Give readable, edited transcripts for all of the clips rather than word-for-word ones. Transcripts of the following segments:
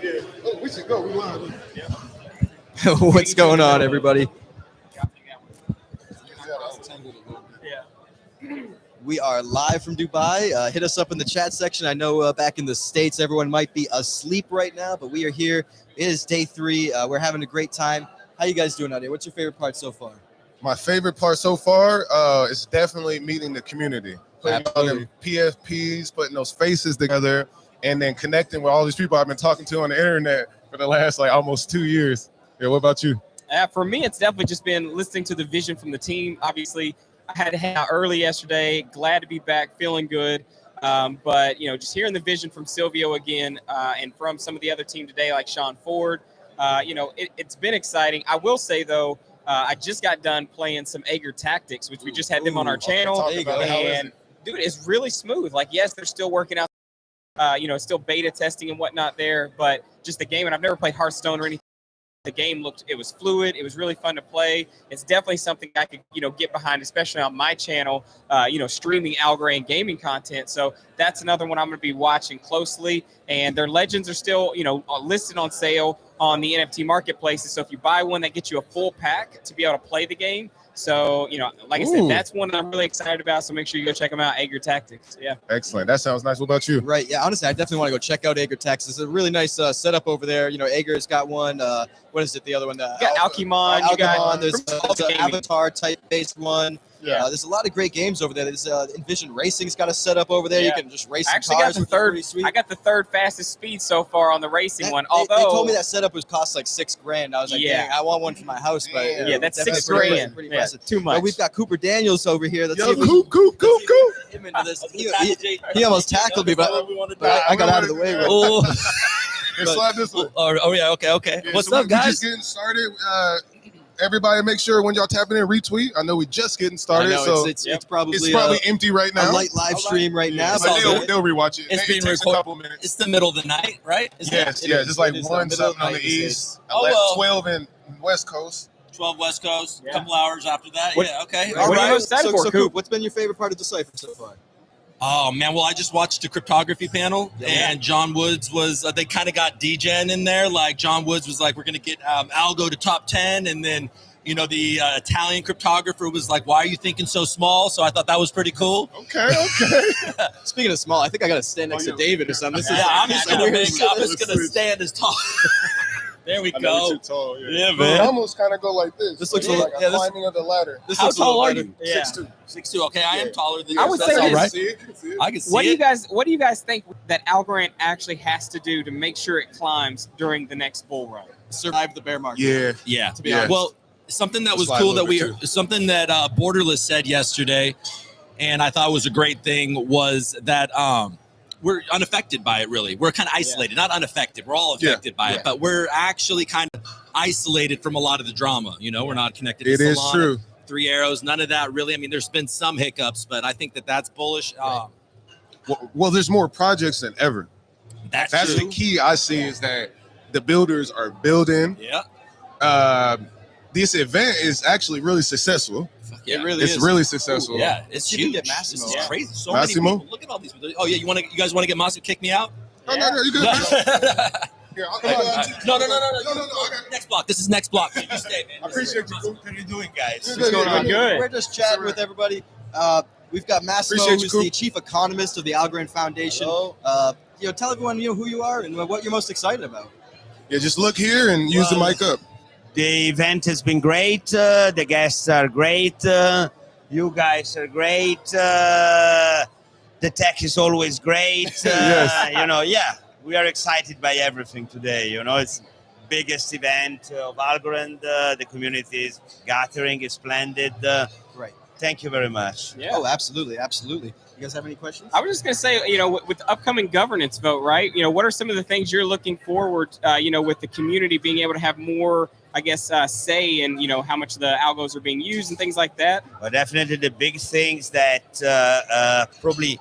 Yeah. Oh, we should go. We live. Yeah. What's going on, everybody? We are live from Dubai. Hit us up in the chat section. I know back in the States, everyone might be asleep right now, but we are here. It is day 3. We're having a great time. How you guys doing out here? What's your favorite part so far? My favorite part so far is definitely meeting the community. Putting all them PFPs, putting those faces together, and then connecting with all these people I've been talking to on the internet for the last almost 2 years. Yeah, what about you? For me, it's definitely just been listening to the vision from the team. Obviously, I had to hang out early yesterday. Glad to be back, feeling good. But, just hearing the vision from Silvio again and from some of the other team today, like Sean Ford, it's been exciting. I will say, though, I just got done playing some ALGO Tactics, which we just had them on our channel. And, dude, it's really smooth. Yes, they're still working out, still beta testing and whatnot there. But just the game, and I've never played Hearthstone or anything. The game it was fluid. It was really fun to play. It's definitely something I could, get behind, especially on my channel, streaming Algorand gaming content. So that's another one I'm going to be watching closely. And their legends are still, listed on sale on the NFT marketplaces. So if you buy one, that gets you a full pack to be able to play the game. So, like I said, that's one that I'm really excited about. So make sure you go check them out, ALGO Tactics. Yeah. Excellent. That sounds nice. What about you? Right. Yeah. Honestly, I definitely want to go check out ALGO Tactics. It's a really nice setup over there. ALGO's got one. What is it? The other one? You got Alchemon. You got there's an avatar type based one. Yeah. There's a lot of great games over there. There's Envision Racing's got a setup over there. Yeah. You can just race I some actually cars. I got the third fastest speed so far on the racing one. They told me that setup was cost like $6,000. I was like, dang, I want one for my house, but that's $6,000. Pretty yeah, impressive. too much. But we've got Cooper Daniels over here. Let's Yo, see if Coop. him into this. He almost tackled me, but I got out of the way. Oh, Slide this one. yeah, okay. Yeah, What's so up, guys? We're just getting started. Everybody, make sure when y'all tapping in, retweet. I know we just getting started, so it's probably empty right now. A light live stream right now. But they'll rewatch it. It's It being takes a couple minutes. It's the middle of the night, right? Yes, just like one something on the east, 12 in West Coast. 12 West Coast, a couple hours after that. Okay. What are you most excited for, Coop, what's been your favorite part of Decipher so far? Oh, man. Well, I just watched the cryptography panel, and John Woods was, they kind of got DGen in there. Like, John Woods was like, we're going to get Algo to top 10, and then, the Italian cryptographer was like, why are you thinking so small? So I thought that was pretty cool. Okay. Speaking of small, I think I got to stand next to David or something. I'm just going to stand as tall. There we go. Too tall, yeah, man. Almost kind of go like this. This looks like a climbing of the ladder. How tall are you? 6'2". 6'2". Okay, I am taller than you. I would say all right. See it? I can see What it. do you guys think that Algorand actually has to do to make sure it climbs during the next bull run? Survive the bear market. Yeah. To be honest. Well, something that was cool something that Borderless said yesterday, and I thought was a great thing, was that we're unaffected by it, really. We're kind of isolated, not unaffected. We're all affected by it, but we're actually kind of isolated from a lot of the drama. We're not connected to Solana. It is true. 3 Arrows, none of that really. I mean, there's been some hiccups, but I think that's bullish. Well, there's more projects than ever. That's the key I see is that the builders are building. Yeah. This event is actually really successful. It really is. It's really successful. Yeah, it's huge. Get Massimo. It's crazy. So Massimo? many people. Look at all these people. Oh yeah, you guys want to get Massimo kick me out? No, you good. No. Next block. This is next block. You stay, man. I appreciate you. What are you doing, guys? What's going on? Good. We're just chatting with everybody. We've got Massimo, Appreciate you, who's Coop. the chief economist of the Algorand Foundation. Tell everyone who you are and what you're most excited about. Yeah, just look here and use the mic up. The event has been great. The guests are great. You guys are great. The tech is always great. Yes. We are excited by everything today. It's the biggest event of Algorand. The community is gathering is splendid. Right. Thank you very much. Yeah. Oh, absolutely. You guys have any questions? I was just going to say, with the upcoming governance vote, right? What are some of the things you're looking forward, with the community being able to have more, I guess, say in, how much the algos are being used and things like that? But definitely the big things that probably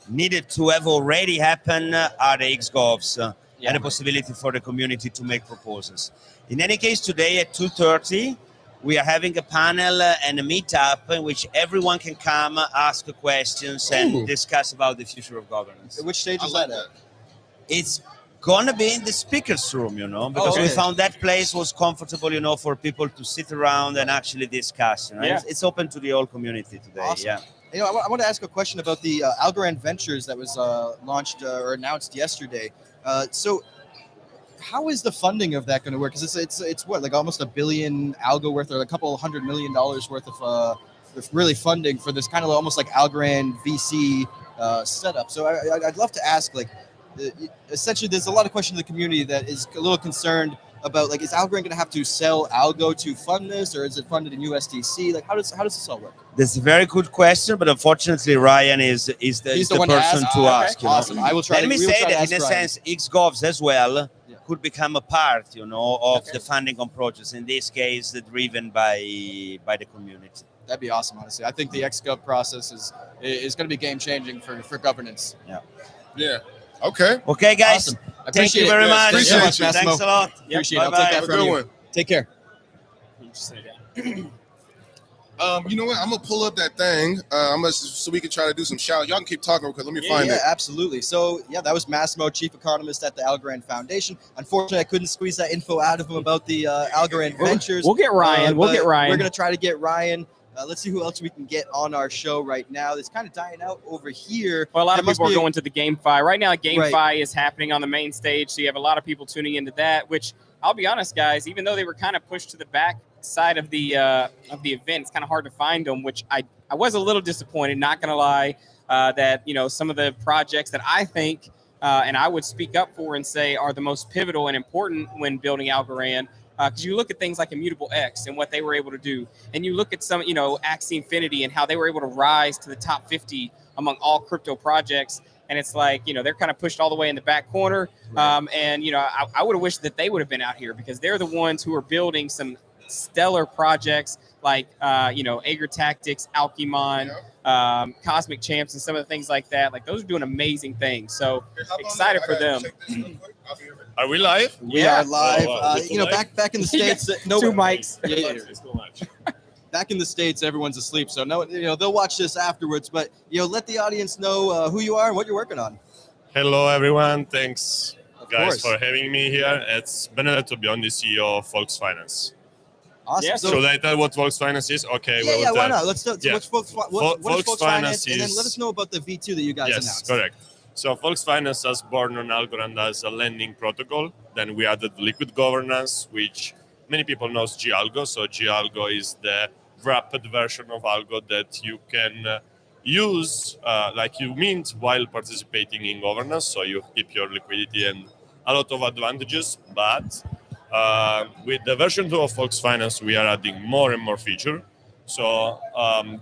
needed to have already happen are the XGovs and the possibility for the community to make proposals. In any case, today at 2:30, we are having a panel and a meetup in which everyone can come, ask questions, and discuss about the future of governance. Which stage is that at? It's gonna be in the speakers room, because we found that place was comfortable, for people to sit around and actually discuss. It's open to the whole community today. Awesome. Yeah. I want to ask a question about the Algorand Ventures that was launched or announced yesterday. So, how is the funding of that going to work? Because it's what, like almost $1 billion algo worth, or a couple $100 million worth of really funding for this kind of almost like Algorand VC setup. So I'd love to ask, like, essentially, there's a lot of questions in the community that is a little concerned about, like, is Algorand going to have to sell algo to fund this, or is it funded in USDC? Like, how does this all work? That's a very good question, but unfortunately, Ryan is the person to ask. Awesome. I will try. Let me say that in a sense, XGovs as well could become a part, of the funding on projects. In this case, driven by the community. That'd be awesome, honestly. I think the XGov process is going to be game changing for governance. Yeah. Okay. Okay, guys. Awesome. Thank you very much. Appreciate you. Thanks a lot. Appreciate it. I'll Bye-bye. take that Have a from good you. one. Take care. You know what? I'm gonna pull up that thing. So we can try to do some shout. Y'all can keep talking because let me find it. Yeah, absolutely. So that was Massimo, chief economist at the Algorand Foundation. Unfortunately, I couldn't squeeze that info out of him about the Algorand Ventures. We'll get Ryan. We'll get Ryan. We're gonna try to get Ryan. Let's see who else we can get on our show right now. It's kind of dying out over here. Well, a lot of people are going to the GameFi. Right now, GameFi Right. is happening on the main stage, so you have a lot of people tuning into that, which I'll be honest, guys, even though they were kind of pushed to the back side of the event, it's kind of hard to find them, which I was a little disappointed, not going to lie, that, some of the projects that I think and I would speak up for and say are the most pivotal and important when building Algorand. Because you look at things like Immutable X and what they were able to do, and you look at some, Axie Infinity and how they were able to rise to the top 50 among all crypto projects. And it's like, they're kind of pushed all the way in the back corner. Right. I would have wished that they would have been out here because they're the ones who are building some stellar projects like, Aegir Tactics, Alchemon, Cosmic Champs, and some of the things like that. Like, those are doing amazing things. So excited for them. Are we live? We are live. Oh, wow. Back in the States, Two mics. Back in the States, everyone's asleep. So they'll watch this afterwards. But let the audience know who you are and what you're working on. Hello, everyone. Thanks, Of guys, course. for having me here. It's Benedetto Biondi, CEO of Volks Finance. Awesome. Yeah, So, Should I tell what Volks Finance is? Okay. yeah, why tell. not? Let's tell. Yeah. What is Volks Volks Finance, Finance and then is- let us know about the V2 that you guys Yes, announced. correct. So Volks Finance was born on Algorand as a lending protocol. Then we added liquid governance, which many people know as GAlgo. So GAlgo is the wrapped version of Algo that you can use like you mint while participating in governance. So you keep your liquidity and a lot of advantages. But with the version 2 of Volks Finance, we are adding more and more feature. So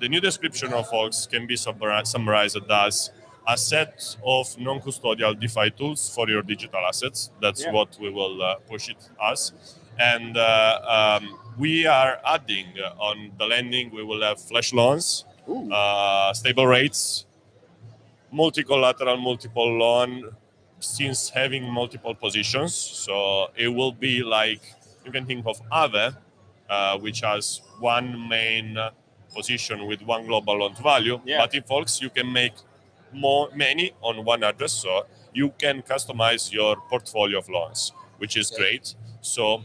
the new description of Volks can be summarized as a set of non-custodial DeFi tools for your digital assets. That's what we will push it as. And we are adding on the lending, we will have flash loans, stable rates, multi-collateral, multiple loan, since having multiple positions. So it will be like, you can think of Aave, which has one main position with one global loan to value. Yeah. But in Volks, you can make many on one address. So you can customize your portfolio of loans, which is great. So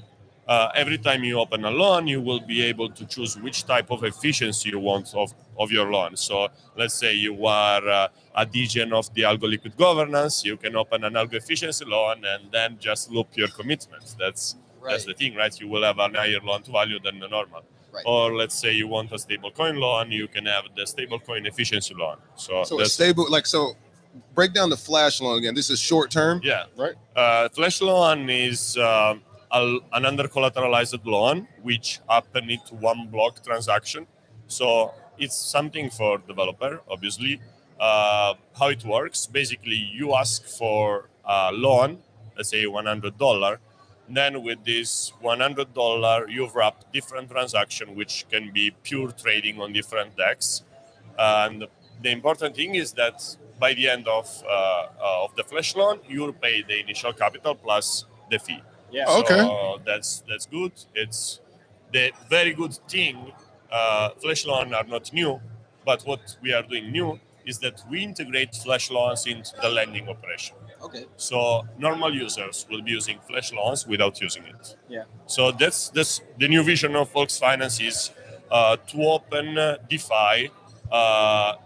every time you open a loan, you will be able to choose which type of efficiency you want of your loan. So let's say you are a degen of the Algo Liquid Governance, you can open an Algo Efficiency loan and then just loop your commitments. That's the thing, right? You will have a higher loan to value than the normal. Right. Or let's say you want a stablecoin loan, you can have the stablecoin efficiency loan. So So a that's stable, break down the flash loan again. This is short term. yeah. Right. Flash loan is an under collateralized loan which happen into one block transaction. So it's something for developer, obviously. How it works, basically you ask for a loan, let's say $100. Then with this $100, you've wrapped different transaction, which can be pure trading on different DEX. And the important thing is that by the end of the flash loan, you'll pay the initial capital plus the fee. Yeah. Oh, okay. So that's good. It's the very good thing. Flash loans are not new, but what we are doing new is that we integrate flash loans into the lending operation. Okay. So normal users will be using flash loans without using it. Yeah. So that's the new vision of Volks Finance is to open DeFi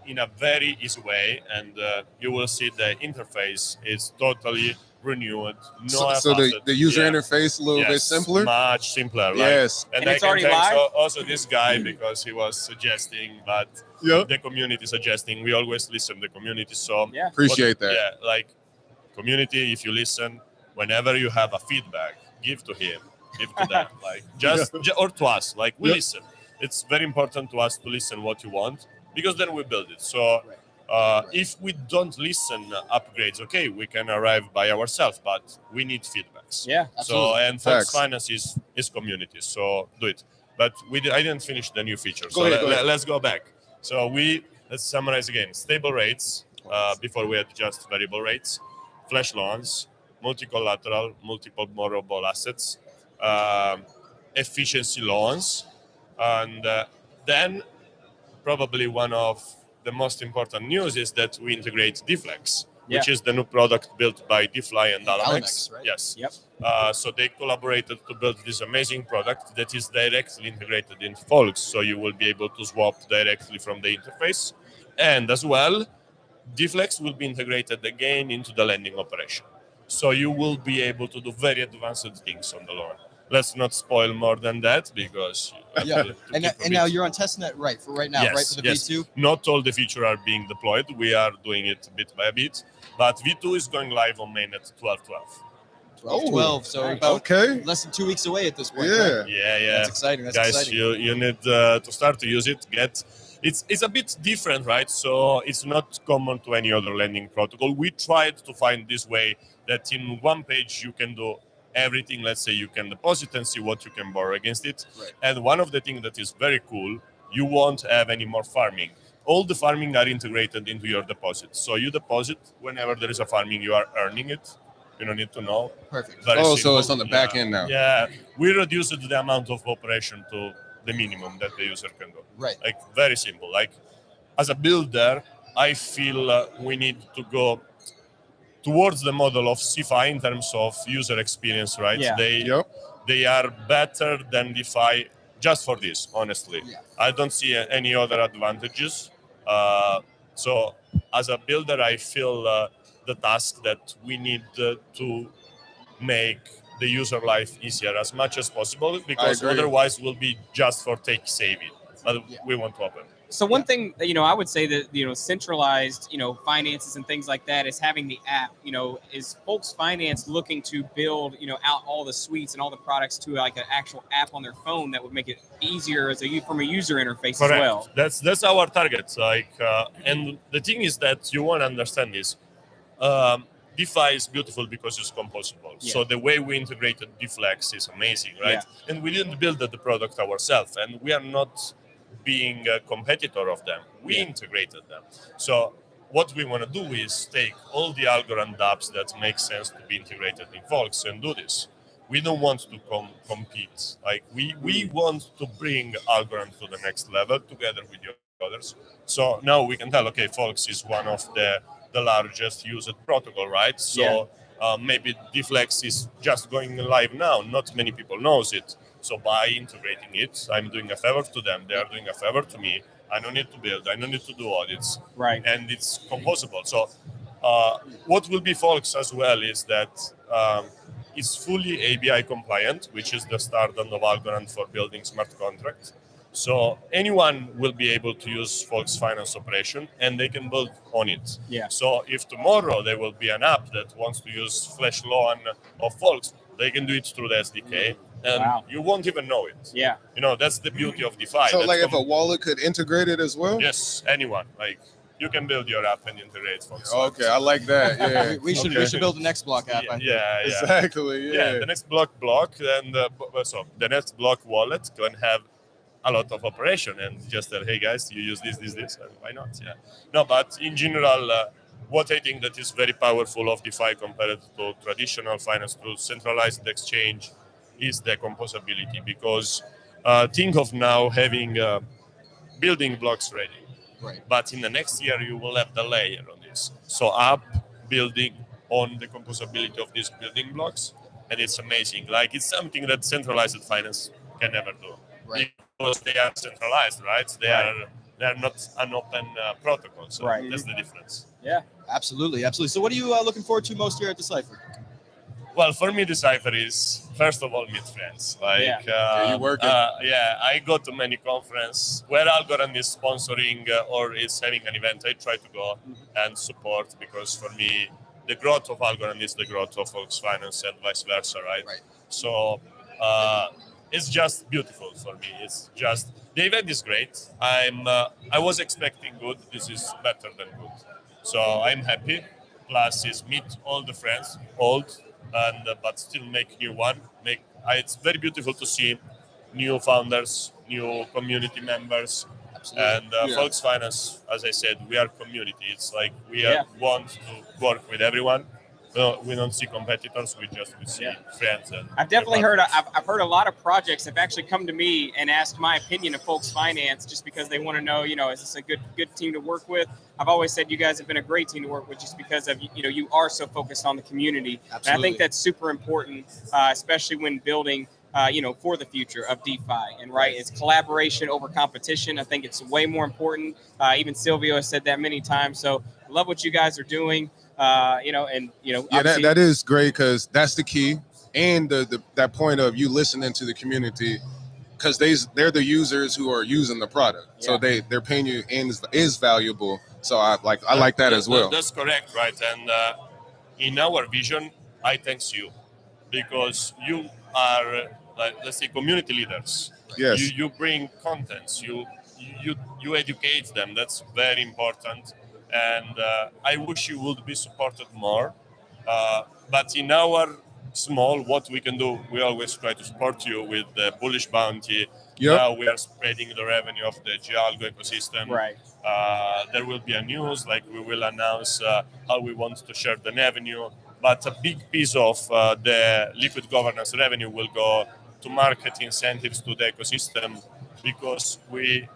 in a very easy way, and you will see the interface is totally renewed. So the user interface a little bit simpler? Much simpler. Yes. Like, And I it's can already thank live? also this guy because he was suggesting, but the community suggesting. We always listen to the community. So Yeah. Appreciate that. Yeah, like community, if you listen, whenever you have a feedback, give to him, give to them, like or to us. Like we listen. It's very important to us to listen what you want because then we build it. So if we don't listen upgrades, okay, we can arrive by ourselves, but we need feedbacks. Yeah. So and Fox Facts. Finance is community. So do it. But I didn't finish the new feature. So Go ahead. let's go back. So let's summarize again. Stable rates. Before we had just variable rates. Flash loans, multi-collateral, multiple borrowable assets, efficiency loans, and then probably one of the most important news is that we integrate Deflex, which is the new product built by DeFly and Alamex. Right? Yes. Yep. So they collaborated to build this amazing product that is directly integrated into Folks, so you will be able to swap directly from the interface, and as well, Deflex will be integrated again into the lending operation. So you will be able to do very advanced things on the loan. Let's not spoil more than that because and now you're on testnet right now, right for the V2? Not all the features are being deployed. We are doing it bit by bit, but V2 is going live on mainnet 12.12. 12, so about less than 2 weeks away at this point. Right? Yeah. That's exciting. Guys, you need to start to use it. It's a bit different, right? So it's not common to any other lending protocol. We tried to find this way that in one page you can do everything. Let's say you can deposit and see what you can borrow against it. Right. And one of the things that is very cool, you won't have any more farming. All the farming are integrated into your deposit. So you deposit whenever there is a farming, you are earning it. You don't need to know. Perfect. So it's on the back end now. Yeah, we reduced the amount of operation to the minimum that the user can do. Right. Like very simple. Like as a builder, I feel we need to go towards the model of CFI in terms of user experience, right? Yeah. They are better than DeFi just for this, honestly. Yeah. I don't see any other advantages. So as a builder, I feel the task that we need to make the user life easier as much as possible, because otherwise we'll be just for take saving. But we want to open. So one thing, I would say that, centralized, finances and things like that is having the app, is Folks Finance looking to build, out all the suites and all the products to like an actual app on their phone that would make it easier from a user interface as well. That's our target. And the thing is that you want to understand this. DeFi is beautiful because it's composable. Yeah. So the way we integrated Deflex is amazing, right? Yeah. And we didn't build the product ourselves, and we are not being a competitor of them. We integrated them. So what we want to do is take all the Algorand apps that make sense to be integrated in Volks and do this. We don't want to compete. Like we want to bring Algorand to the next level together with the others. So now we can tell, okay, Volks is one of the largest used protocol, right? So maybe Deflex is just going live now. Not many people knows it. So by integrating it, I'm doing a favor to them. They are doing a favor to me. I don't need to build. I don't need to do audits. Right. And it's composable. So what will be Volks as well is that it's fully ABI compliant, which is the standard of Algorand for building smart contracts. So anyone will be able to use Volks Finance operation, and they can build on it. Yeah. So if tomorrow there will be an app that wants to use Flash Loan of Volks, they can do it through the SDK, and you won't even know it. Yeah. That's the beauty of DeFi. So like if a wallet could integrate it as well? Yes, anyone. Like you can build your app and integrate Volks. Okay, I like that. Yeah. we should build the next block app. Yeah. Exactly. Yeah. The next block, and so the next block wallet can have a lot of operation and just tell, hey guys, you use this, and why not? Yeah. No, but in general, what I think that is very powerful of DeFi compared to traditional finance through centralized exchange is the composability, because think of now having building blocks ready. Right. But in the next year, you will have the layer on this. So app, building, on the composability of these building blocks, and it's amazing. Like it's something that centralized finance can never do, Right. because they are centralized, right? They are not an open protocol, so Right. that's the difference. Yeah. Absolutely, absolutely. So, what are you looking forward to most here at Decipher? Well, for me, Decipher is first of all meet friends. Like, Yeah, you working. I go to many conferences where Algorand is sponsoring or is having an event. I try to go and support, because for me, the growth of Algorand is the growth of Fox Finance and vice versa, right? Right. So it's just beautiful for me. It's just the event is great. I was expecting good. This is better than good. So I'm happy. Plus, is meet all the friends, old, and but still make new one. It's very beautiful to see new founders, new community members, Absolutely. and Fox Finance. As I said, we are community. It's like we want to work with everyone. We don't see competitors. We see friends. And I've definitely heard. I've heard a lot of projects have actually come to me and asked my opinion of Folks Finance, just because they want to know, is this a good team to work with? I've always said you guys have been a great team to work with, just because of you are so focused on the community. Absolutely. And I think that's super important, especially when building. For the future of DeFi, and it's collaboration over competition. I think it's way more important. Even Silvio has said that many times. So I love what you guys are doing. That is great, because that's the key, and that point of you listening to the community, because they're the users who are using the product, so they're paying you, and is valuable. So I like that as well. That's correct, right? And in our vision, I thanks you, because you are let's say community leaders. Yes. You bring contents. You educate them. That's very important. And I wish you would be supported more. But in our small, what we can do, we always try to support you with the bullish bounty. Yep. Now we are spreading the revenue of the ALGO ecosystem. Right. There will be a news, like we will announce how we want to share the revenue. But a big piece of the liquid governance revenue will go to market incentives to the ecosystem, because we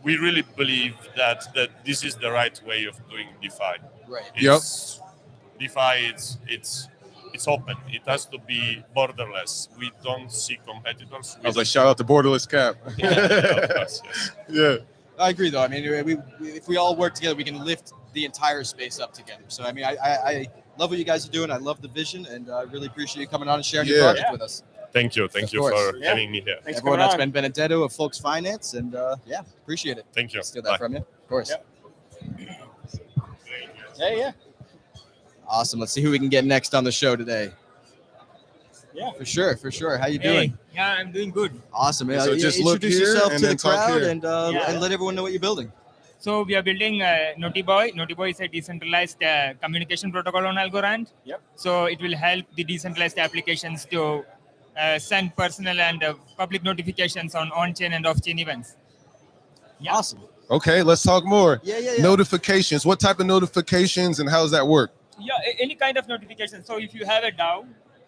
really believe that this is the right way of doing DeFi. Right. DeFi, it's open. It has to be borderless. We don't see competitors. I was like, shout out to Borderless Cap. Of course, yes. Yeah. I agree, though. I mean, if we all work together, we can lift the entire space up together. So, I mean, I love what you guys are doing. I love the vision, and I really appreciate you coming on and sharing your project with us. Thank you. Thank Of you course. for having me here. Thanks Everyone, for that's coming been Benedetto of Folks Finance, and appreciate it. Thank you. Steal that from you. Of course. Yep. Yeah. Awesome. Let's see who we can get next on the show today. Yeah. For sure. How you doing? Yeah, I'm doing good. Awesome. So just look introduce here yourself and to the then talk crowd here. and let everyone know what you're building. So we are building Notiboy. Notiboy is a decentralized communication protocol on Algorand. Yep. So it will help the decentralized applications to send personal and public notifications on on-chain and off-chain events. Yeah. Awesome. Okay, let's talk more. Yeah. Notifications. What type of notifications, and how does that work? Yeah, any kind of notification. So if you have a DAO,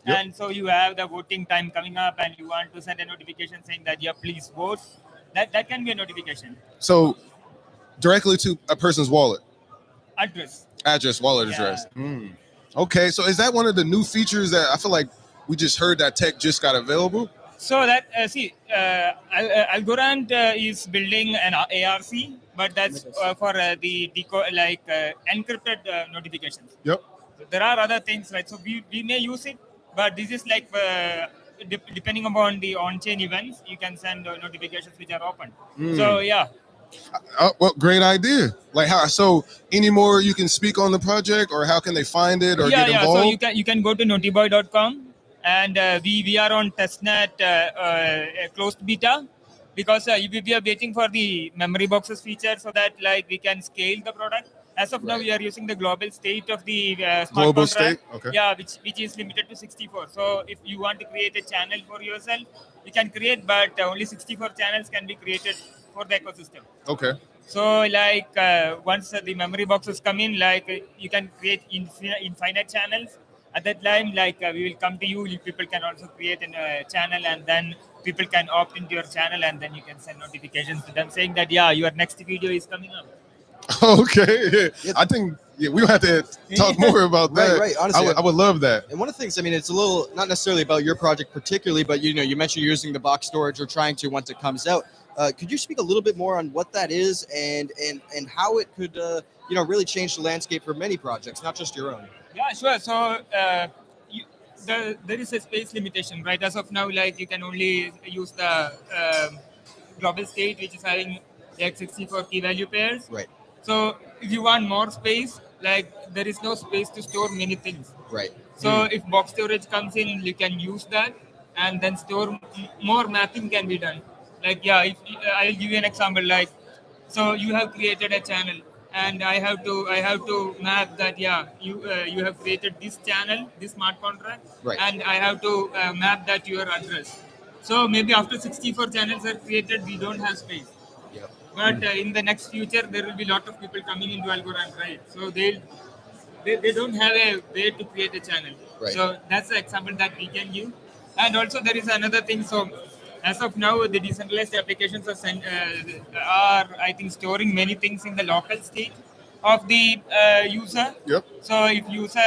Yep. and so you have the voting time coming up, and you want to send a notification saying that please vote, that can be a notification. So directly to a person's wallet Address. wallet Yeah. address. Okay, so is that one of the new features that I feel like we just heard that tech just got available? So that Algorand is building an ARC, but that's for the encrypted notifications. Yep. So there are other things, right? So we may use it, but this is like depending upon the on-chain events, you can send notifications which are open. So yeah. Well, great idea. Like how? So any more you can speak on the project, or how can they find it or get involved? So you can go to notiboy.com, and we are on testnet closed beta, because we are waiting for the memory boxes feature, so that we can scale the product. As of now, we are using the global state of the smart Global contract. state? Okay. Yeah, which is limited to 64. So if you want to create a channel for yourself, you can create, but only 64 channels can be created for the ecosystem. Okay. So once the memory boxes come in, you can create infinite channels. At that time, we will come to you. People can also create a channel, and then people can opt into your channel, and then you can send notifications to them saying that your next video is coming up. Okay. I think Yeah, we have to talk more about that. Right. Honestly, I would love that. And one of the things, I mean, it's a little not necessarily about your project particularly, but you mentioned you're using the box storage or trying to once it comes out. Could you speak a little bit more on what that is and how it could really change the landscape for many projects, not just your own? Yeah, sure. So there is a space limitation, right? As of now, like you can only use the global state, which is having x64 key value pairs. Right. So if you want more space, like there is no space to store many things. Right. So if box storage comes in, you can use that and then store more mapping can be done. Like, yeah, if I'll give you an example, like, so you have created a channel and I have to map that, you have created this channel, this smart contract, right. and I have to map that to your address. So maybe after 64 channels are created, we don't have space. Yep. But in the next future, there will be a lot of people coming into Algorand, right? So they don't have a way to create a channel. Right. So that's the example that we can give. And also there is another thing. So as of now, the decentralized applications are I think, storing many things in the local state of the user. Yep. So if user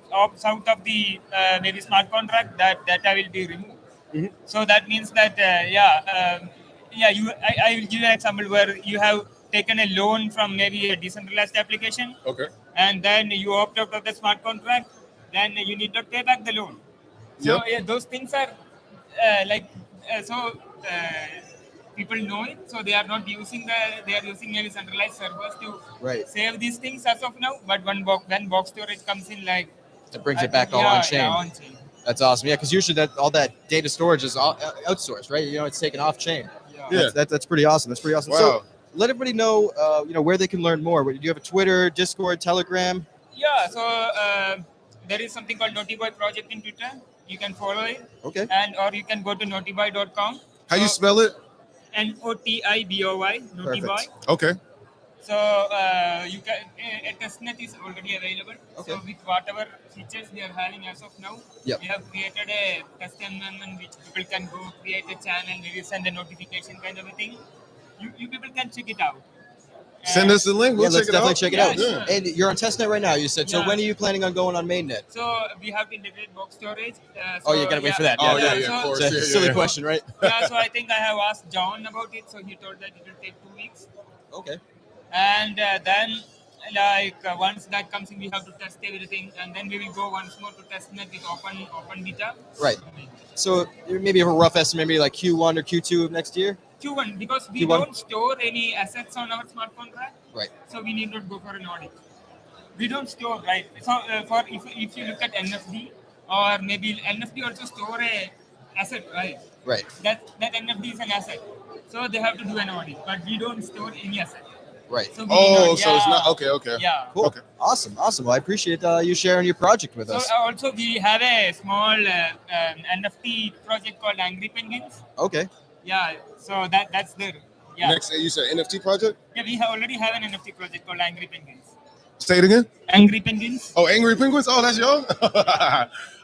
opts out of the maybe smart contract, that data will be removed. Mm-hmm. So that means that I will give you an example where you have taken a loan from maybe a decentralized application. Okay. And then you opt out of the smart contract, then you need to pay back the loan. So those things are people know it, so they are not using they are using maybe centralized servers to save these things as of now. But when box storage comes in, like it brings it back all on chain. Yeah, on chain. That's awesome. Yeah, because usually all that data storage is outsourced, right? It's taken off chain. Yeah. That's pretty awesome. That's pretty awesome. Wow. So let everybody know, where they can learn more. Do you have a Twitter, Discord, Telegram? Yeah. So there is something called Notiboy project in Twitter. You can follow it. Okay. Or you can go to notiboy.com. How you spell it? Notiboy. Notiboy. Okay. So you can a testnet is already available. Okay. So with whatever features we are having as of now, Yep. we have created a test environment which people can go create a channel, maybe send a notification kind of a thing. You people can check it out. Send us the link. We'll let's check it definitely out. check it Yeah, out. sure. And you're on testnet right now, you said. So Yeah. when are you planning on going on mainnet? So we have to integrate box storage. You gotta wait for that. Oh, Yeah, yeah, of course. It's a silly question, right? Yeah, so I think I have asked John about it. So he told that it will take 2 weeks. Okay. And then once that comes in, we have to test everything, and then we will go once more to testnet with open beta. Right. So maybe a rough estimate, maybe like Q1 or Q2 of next year? Q1, because we Q1? don't store any assets on our smart contract. Right. So we need not go for an audit. We don't store, right? So if you look at NFD, or maybe NFD also store a asset, right? Right. That NFD is an asset. So they have to do an audit, but we don't store any asset. Right. So So it's not okay. Yeah. Cool. Okay. Awesome. Well, I appreciate you sharing your project with So us. also we have a small NFT project called Angry Penguins. Okay. Yeah. So that's there. Yeah. Next, you said NFT project. Yeah, we already have an NFT project called Angry Penguins. Say it again. Angry Penguins. Oh, Angry Penguins. Oh, that's y'all.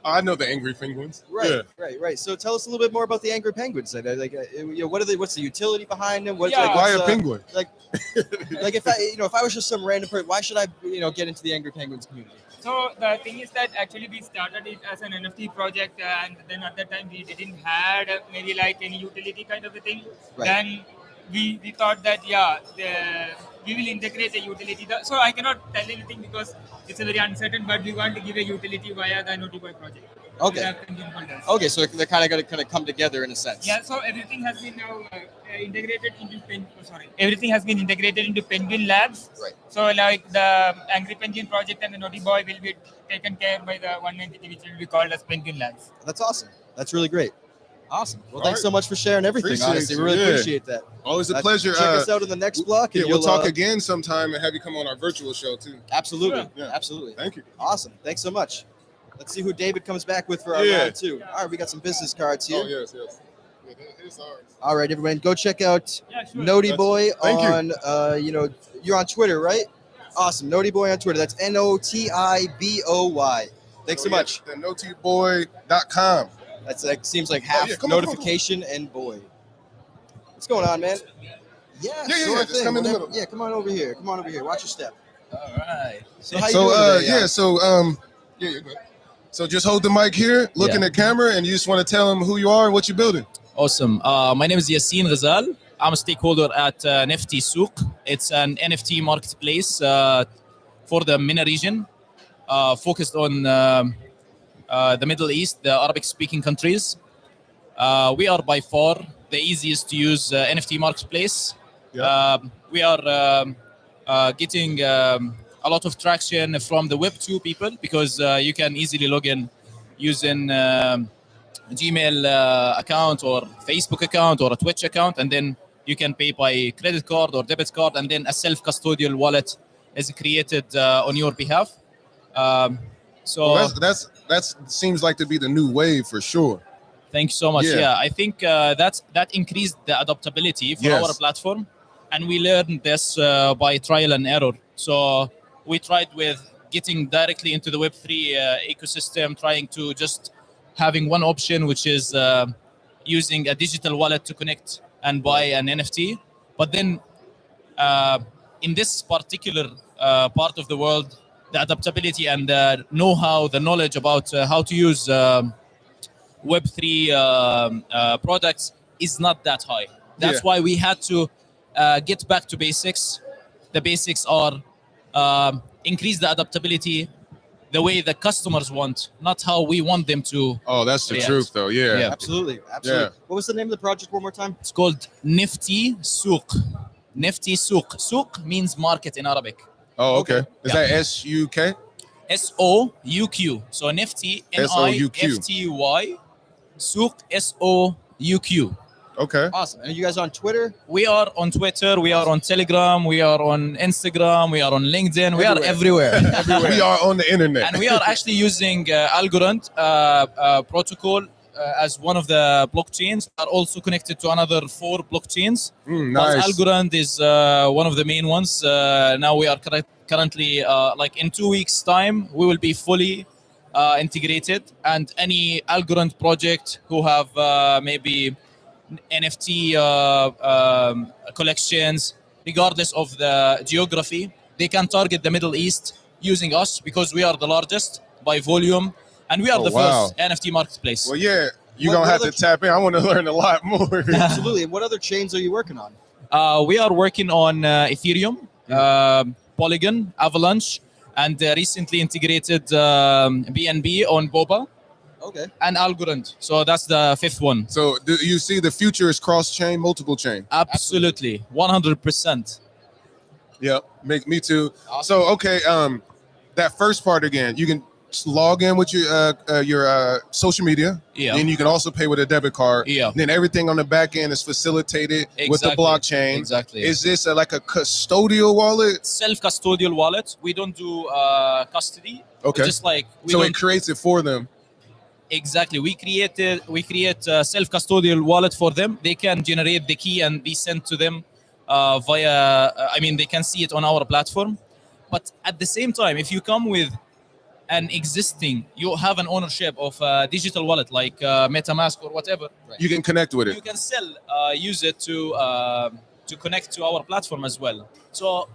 I know the Angry Penguins. Right. Yeah. Right. So tell us a little bit more about the Angry Penguins. What are they? What's the utility behind them? What's, Yeah. Why what's, a penguin? Like if I was just some random person, why should I get into the Angry Penguins community? So the thing is that actually we started it as an NFT project, and then at that time we didn't had maybe like any utility kind of a thing. Right. Then we thought that we will integrate a utility. So I cannot tell anything because it's a very uncertain, but we want to give a utility via the Notiboy project. Okay. We have penguin holders. Okay, so they're kind of going to come together in a sense. Yeah, so everything has been now integrated into everything has been integrated into Penguin Labs. Right. So like the Angry Penguin project and the Notiboy will be taken care by the one entity which will be called as Penguin Labs. That's awesome. That's really great. Awesome. Well, All thanks right. so much for sharing everything. Appreciate Honestly, we you, really yeah. appreciate that. Always a pleasure. Check us out in the next block. And Yeah, we'll you'll, talk again sometime and have you come on our virtual show too. Absolutely. Sure. Yeah. Absolutely. Thank you. Awesome. Thanks so much. Let's see who David comes back with for our Yeah. round two. All right, we got some business cards here. Oh yes. Yeah, it's ours. All right, everyone, go check out Yeah, sure. Noti Boy Thank you. on, you're on Twitter, right? Awesome. Noti Boy on Twitter. That's NOTIBOY. Thanks so much. The notiboy.com. That's like seems like half yeah, come on, notification and boy. What's going on, man? Yeah, Yeah, sure just thing. come in the Whatever. middle. Yeah, come on over here. Come on over here. Watch your step. All right. So how you doing today? Yeah, you're good. So just hold the mic here, look in the camera, and you just want to tell them who you are and what you're building. Awesome. My name is Yassine Ghazal. I'm a stakeholder at Nifty Souk. It's an NFT marketplace for the MENA region, focused on the Middle East, the Arabic-speaking countries. We are by far the easiest to use NFT marketplace. We are getting a lot of traction from the Web2 people because you can easily log in using Gmail account or Facebook account or a Twitch account, and then you can pay by credit card or debit card, and then a self-custodial wallet is created on your behalf. That seems like to be the new wave for sure. Thank you so much. Yeah, I think that increased the adaptability for our platform, and we learned this by trial and error. So we tried with getting directly into the Web3 ecosystem, trying to just having one option, which is using a digital wallet to connect and buy an NFT. But then in this particular part of the world, the adaptability and the know-how, the knowledge about how to use Web3 products is not that high. That's why we had to get back to basics. The basics are increase the adaptability the way the customers want, not how we want them to. Oh, that's the truth, though. Yeah. Absolutely. Yeah. What was the name of the project one more time? It's called Nifty Souk. Nifty Souk. Souk means market in Arabic. Oh, okay. Is that S-U-K? S-O-U-Q. So Nifty, N-I-F-T-Y. Souk, S-O-U-Q. Okay. Awesome. And you guys on Twitter? We are on Twitter. We are on Telegram. We are on Instagram. We are on LinkedIn. We are everywhere. We are on the internet. And we are actually using Algorand protocol as one of the blockchains. Are also connected to another 4 blockchains. Nice. Algorand is one of the main ones. Now we are currently, like in 2 weeks' time, we will be fully integrated. And any Algorand project who have maybe NFT collections, regardless of the geography, they can target the Middle East using us because we are the largest by volume, and we are the first NFT marketplace. Well, you're going to have to tap in. I want to learn a lot more. Absolutely. And what other chains are you working on? We are working on Ethereum, Polygon, Avalanche, and recently integrated BNB on Boba. Okay. And Algorand. So that's the 5th one. So do you see the future is cross-chain, multiple chain? Absolutely. 100%. Yep. Me too. Awesome. So, okay, that first part again, you can log in with your social media. Yeah. And you can also pay with a debit card. Yeah. And then everything on the back end is facilitated with the blockchain. Exactly. Is this like a custodial wallet? Self-custodial wallet. We don't do custody. Okay. Just like it creates it for them. Exactly. We create a self-custodial wallet for them. They can generate the key and be sent to them via. They can see it on our platform. But at the same time, if you come with an existing, you have an ownership of a digital wallet like MetaMask or whatever. You can connect with it. You can use it to connect to our platform as well. So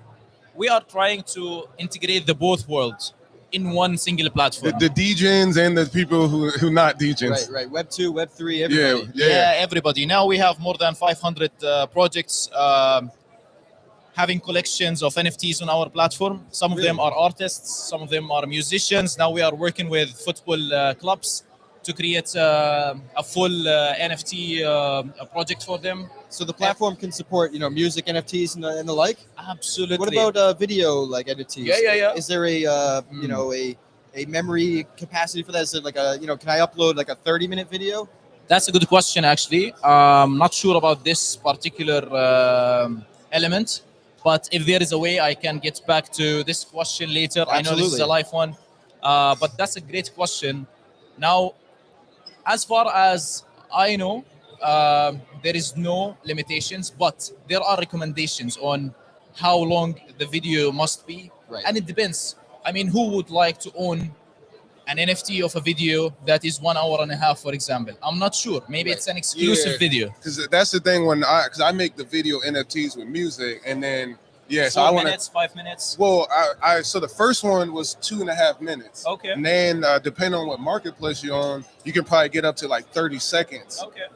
we are trying to integrate the both worlds in one single platform. The degens and the people who not degens. Right. Web 2, Web 3, everybody. Yeah, everybody. Now we have more than 500 projects having collections of NFTs on our platform. Some of them are artists, some of them are musicians. Now we are working with football clubs to create a full NFT project for them. So the platform can support, music, NFTs, and the like. Absolutely. What about video like NFTs? Yeah. Is there a memory capacity for that? Is it like can I upload like a 30-minute video? That's a good question, actually. I'm not sure about this particular element, but if there is a way, I can get back to this question later. Absolutely. I know this is a live one, but that's a great question. Now, as far as I know, there is no limitations, but there are recommendations on how long the video must be. Right. And it depends. Who would like to own an NFT of a video that is 1 hour and a half, for example? I'm not sure. Maybe it's an exclusive video. Because that's the thing because I make the video NFTs with music, and then Yeah, so 4 I want to. minutes, 5 minutes. Well, so the first one was 2.5 minutes. Okay. And then depending on what marketplace you're on, you can probably get up to like 30 seconds. Okay.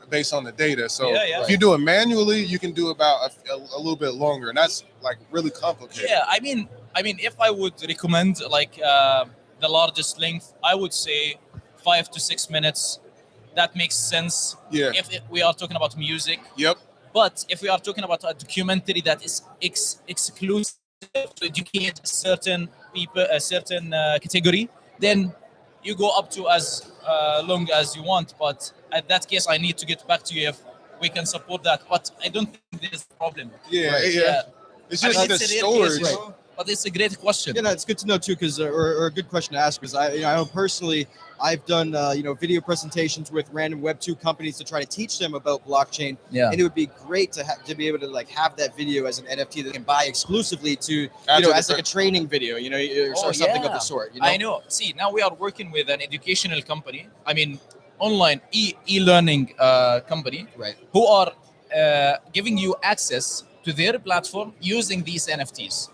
Based on the data. So Yeah. if you do it manually, you can do about a little bit longer, and that's like really complicated. Yeah, I mean, if I would recommend like the largest length, I would say 5 to 6 minutes. That makes sense. Yeah. If we are talking about music. Yep. But if we are talking about a documentary that is exclusive to educate certain people, a certain category, then you go up to as long as you want. But at that case, I need to get back to you if we can support that. But I don't think there's a problem. Yeah. It's I just mean, the it's a rare storage. case, you know, but it's a great question. Yeah, no, it's good to know too, because or a good question to ask, because I know personally I've done video presentations with random Web2 companies to try to teach them about blockchain. Yeah. And it would be great to be able to like have that video as an NFT that they can buy exclusively to After as like a training video, or something of the sort. I know. See, now we are working with an educational company. I mean, online e-learning company, Right. who are giving you access to their platform using these NFTs.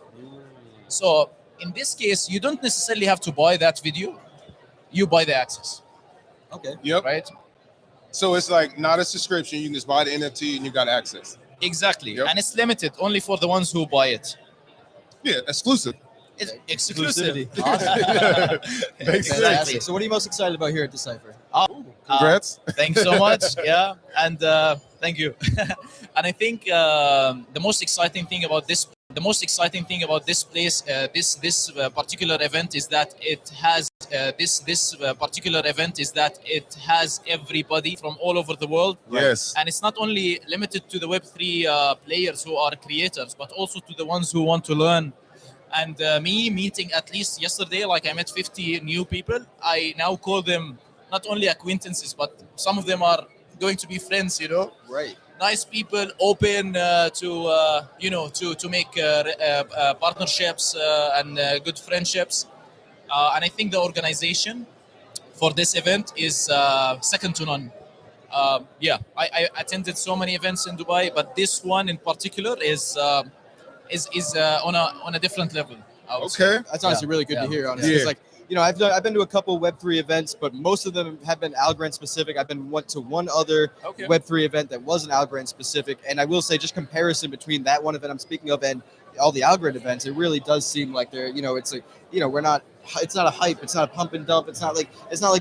So in this case, you don't necessarily have to buy that video. You buy the access, Okay. Yep. right? So it's like not a subscription. You can just buy the NFT and you got access. Exactly. Yep. And it's limited only for the ones who buy it. Yeah, exclusive. It's exclusive. Exclusivity. Makes sense. Fantastic. So what are you most excited about here at Decipher? Congrats. Thanks so much. Yeah, and thank you. And I think the most exciting thing about this place, this particular event is that it has everybody from all over the world. Yes. And it's not only limited to the Web3 players who are creators, but also to the ones who want to learn. And me meeting at least yesterday, like I met 50 new people. I now call them not only acquaintances, but some of them are going to be friends, Right. Nice people, open to make partnerships and good friendships. And I think the organization for this event is second to none. I attended so many events in Dubai, but this one in particular is on a different level. I would say. Okay. That's honestly really good to hear. Honestly, Yeah. It's like I've been to a couple Web3 events, but most of them have been Algorand specific. I've been to one other Web3 event that wasn't Algorand specific, and I will say, just comparison between that one event I'm speaking of and all the Algorand events, it really does seem like they're it's like we're not. It's not a hype. It's not a pump and dump. It's not like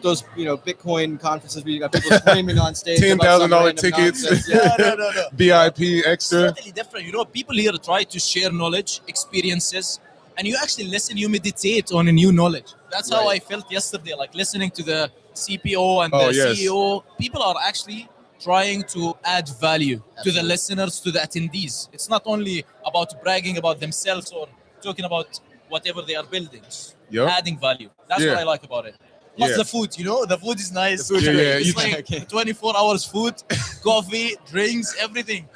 those Bitcoin conferences where you got people screaming on stage. $10,000 tickets. Yeah. No. VIP extra. Totally different. People here try to share knowledge, experiences, and you actually listen, you meditate on a new knowledge. That's how I felt yesterday, like listening to the CPO and the CEO. People are actually trying to add value to the listeners, to the attendees. It's not only about bragging about themselves or talking about whatever they are building. Adding value. That's what I like about it. Plus the food, the food is nice. It's like 24 hours food, coffee, drinks, everything.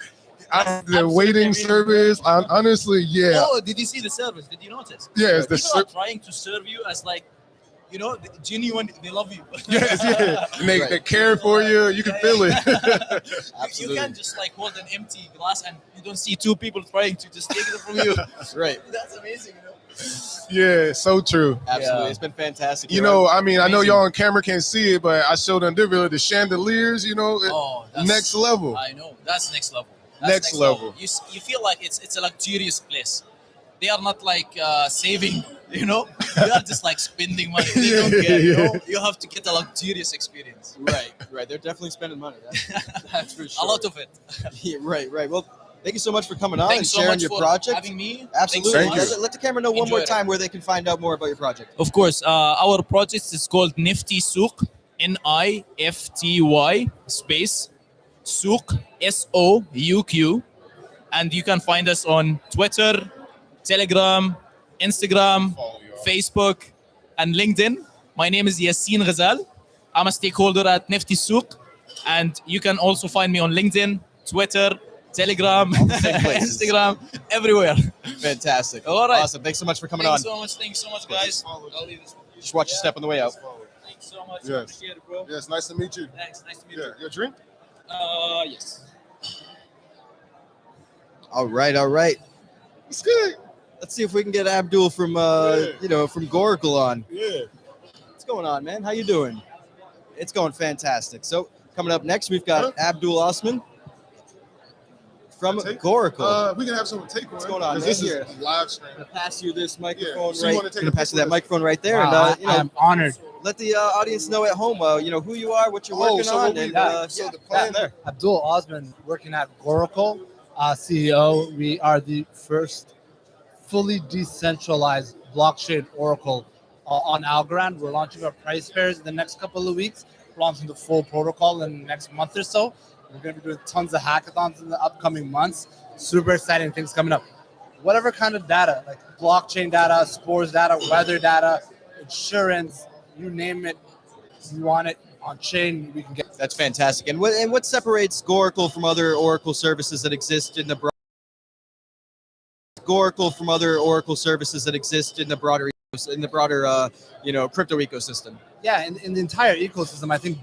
The waiting service, honestly, Oh, did you see the service? Did you notice? Yes, people are trying to serve you as like, genuine. They love you. And they care for you. You can feel it. You can't just like hold an empty glass and you don't see two people trying to just take it from you. Right. That's amazing. Yeah, so true. Absolutely. It's been fantastic. I know y'all on camera can't see it, but I showed them the chandeliers. That's next level. I know that's next level. Next level. You feel like it's a luxurious place. They are not like saving, they are just like spending money. They don't care, You have to get a luxurious experience. Right. They're definitely spending money. That's for sure. A lot of it. Yeah, right. Well, thank you so much for coming on Thanks and so sharing much your for project. having me. Absolutely. Thank you. Let the camera know one Enjoy more it. time where they can find out more about your project. Of course, our project is called Nifty Souk, NIFTY space Souk, SOUQ, and you can find us on Twitter, Telegram, Instagram, Facebook, and LinkedIn. My name is Yassine Ghazal. I'm a stakeholder at Nifty Souk, and you can also find me on LinkedIn, Twitter, Telegram, Instagram, everywhere. Fantastic. All right. Awesome. Thanks so much for coming Thanks on. so much, guys. I'll leave this with you. Just watch your step on the way out. Thanks so much. Yes. Appreciate it, bro. Yes, nice to meet you. Thanks. Nice to meet Yeah, your drink? you. Yes. All right. It's good. Let's see if we can get Abdul from from Goracle on. Yeah. What's going on, man? How you doing? It's going fantastic. So coming up next, we've got Abdul Osman from Goracle. We can have someone take one. What's going on, man? This Here. is live stream. I'm gonna pass you this microphone So you wanna right. take I'm a gonna pass you picture that with microphone right there, Wow, and I'm honored. let the audience know at home, who you are, what you're working so on, what we- and so the plan there. Abdul Osman, working at Goracle, CEO. We are the first fully decentralized blockchain oracle on Algorand. We're launching our price pairs in the next couple of weeks, launching the full protocol in the next month or so. We're going to be doing tons of hackathons in the upcoming months. Super exciting things coming up. Whatever kind of data, like blockchain data, sports data, weather data, insurance, you name it, you want it on chain, we can get. That's fantastic. And what separates Goracle from other Oracle services that exist in the broader crypto ecosystem? Yeah, in the entire ecosystem, I think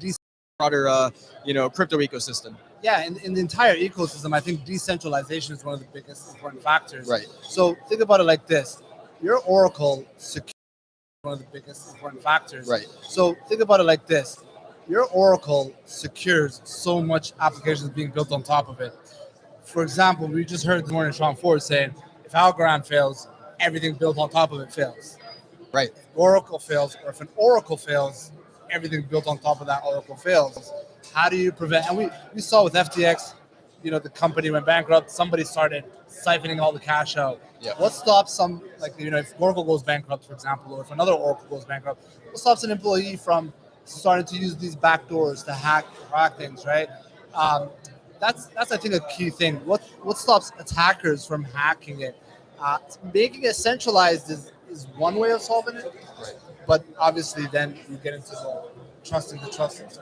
crypto ecosystem. Yeah, in the entire ecosystem, I think decentralization is one of the biggest important factors. Right. So think about it like this: your Oracle secures one of the biggest important factors. Right. So think about it like this: your Oracle secures so much applications being built on top of it. For example, we just heard this morning Sean Ford saying, if Algorand fails, everything built on top of it fails. Right. If Oracle fails, or if an Oracle fails, everything built on top of that Oracle fails. How do you prevent? And we saw with FTX, the company went bankrupt. Somebody started siphoning all the cash out. Yeah. What stops if Oracle goes bankrupt, for example, or if another Oracle goes bankrupt, what stops an employee from starting to use these backdoors to hack things, right? That's I think a key thing. What stops attackers from hacking it? Making it centralized is one way of solving it, Right. but obviously then you get into the trusting the trust,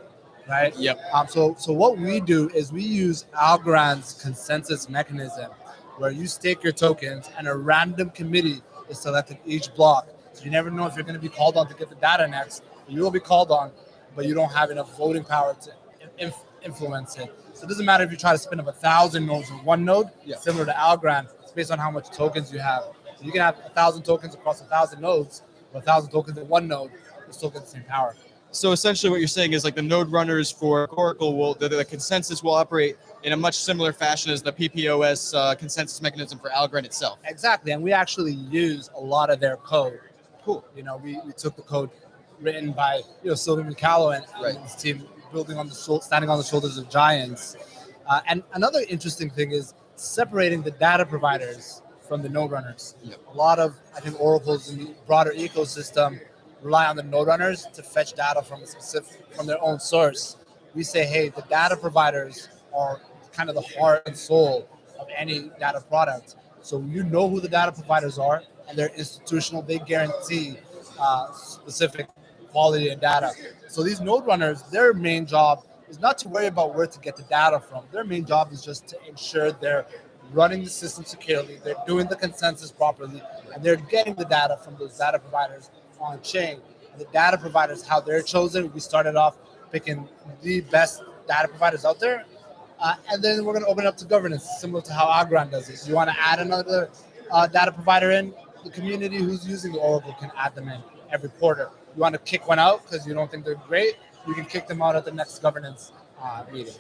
right? Yep. So what we do is we use Algorand's consensus mechanism, where you stake your tokens and a random committee is selected each block. So you never know if you're going to be called on to get the data next. You will be called on, but you don't have enough voting power to influence it. So it doesn't matter if you try to spin up 1,000 nodes in one node, similar to Algorand. It's based on how much tokens you have. So you can have 1,000 tokens across 1,000 nodes, or 1,000 tokens in one node, you still get the same power. So essentially what you're saying is like the node runners for Oracle the consensus will operate in a much similar fashion as the PPOS consensus mechanism for Algorand itself. Exactly, and we actually use a lot of their code. Cool. We took the code written by Sylvie Micalo and his team, standing on the shoulders of giants. And another interesting thing is separating the data providers from the node runners. Yep. A lot of, I think, oracles in the broader ecosystem rely on the node runners to fetch data from their own source. We say, hey, the data providers are kind of the heart and soul of any data product. So you know who the data providers are, and they're institutional. They guarantee specific quality of data. So these node runners, their main job is not to worry about where to get the data from. Their main job is just to ensure they're running the system securely, they're doing the consensus properly, and they're getting the data from those data providers on chain. And the data providers, how they're chosen, we started off picking the best data providers out there, and then we're going to open it up to governance, similar to how Algorand does it. So you want to add another data provider in, the community who's using the Oracle can add them in every quarter. You want to kick one out because you don't think they're great, you can kick them out at the next governance meeting.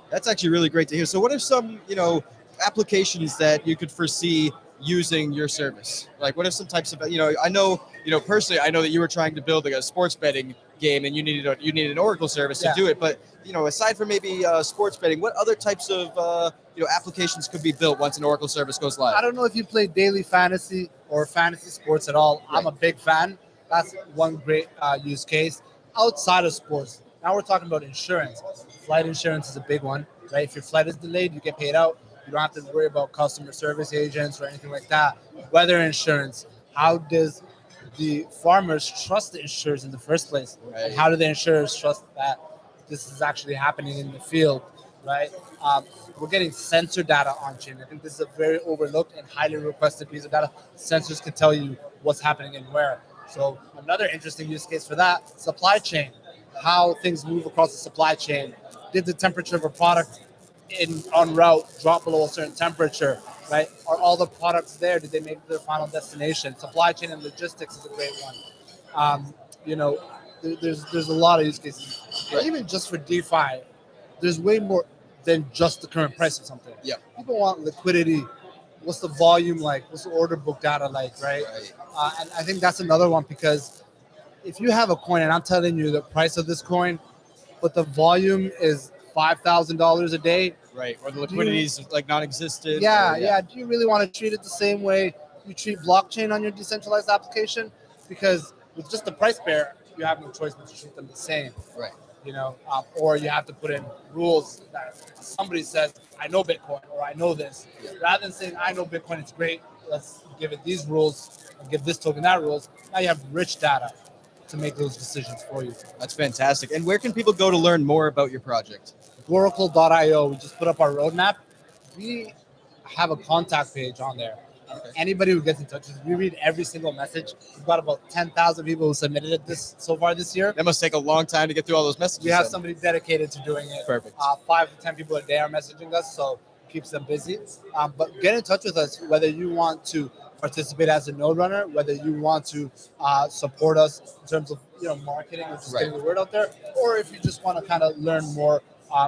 That's actually really great to hear. So what are some, applications that you could foresee using your service? Like what are some types of, I know, personally, I know that you were trying to build like a sports betting game and you needed an Oracle service to do it. But, aside from maybe sports betting, what other types of, applications could be built once an Oracle service goes live? I don't know if you play daily fantasy or fantasy sports at all. Right. I'm a big fan. That's one great use case. Outside of sports, now we're talking about insurance. Flight insurance is a big one, right? If your flight is delayed, you get paid out. You don't have to worry about customer service agents or anything like that. Weather insurance. How does the farmers trust the insurers in the first place? Right. And how do the insurers trust that this is actually happening in the field, right? We're getting sensor data on chain. I think this is a very overlooked and highly requested piece of data. Sensors can tell you what's happening and where. So another interesting use case for that, supply chain. How things move across the supply chain. Did the temperature of a product en route drop below a certain temperature? right? Are all the products there? Did they make it to their final destination? Supply chain and logistics is a great one. You know, there's a lot of use cases. And even just for DeFi, there's way more than just the current price of something. Yeah. People want liquidity. What's the volume like? What's the order book data like, right? And I think that's another one, because if you have a coin and I'm telling you the price of this coin, but the volume is $5,000 a day, Right. Or the liquidity is like non-existent. yeah. Do you really want to treat it the same way you treat blockchain on your decentralized application? Because with just the price pair, you have no choice but to treat them the same. Right. You know, or you have to put in rules that somebody says, I know Bitcoin, or I know this. Rather than saying, I know Bitcoin, it's great, let's give it these rules and give this token that rules. Now you have rich data to make those decisions for you. That's fantastic. And where can people go to learn more about your project? Oracle.io, we just put up our roadmap. We have a contact page on there. Anybody who gets in touch with us, we read every single message. We've got about 10,000 people who submitted it so far this year. That must take a long time to get through all those messages. We have somebody dedicated to doing it. Perfect. 5 to 10 people a day are messaging us, so it keeps them busy. But get in touch with us, whether you want to participate as a node runner, whether you want to support us in terms of marketing or just getting the word out there, or if you just want to kind of learn more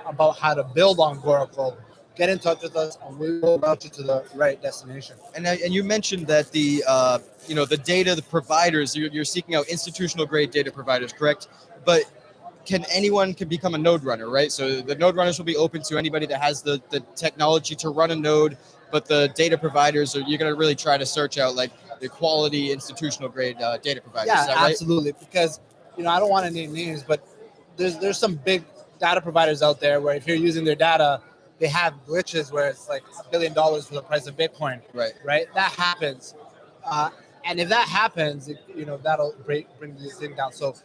about how to build on Goracle. Get in touch with us, and we will route you to the right destination. And you mentioned that the the data, the providers, you're seeking out institutional grade data providers, correct? But anyone can become a node runner, right? So the node runners will be open to anybody that has the technology to run a node. But the data providers, you're going to really try to search out like the quality institutional grade data providers. Yeah, is that right? absolutely. Because I don't want to name names, but there's some big data providers out there where if you're using their data, they have glitches where it's like $1 billion for the price of Bitcoin. Right. That happens, and if that happens, that'll bring this thing down. So,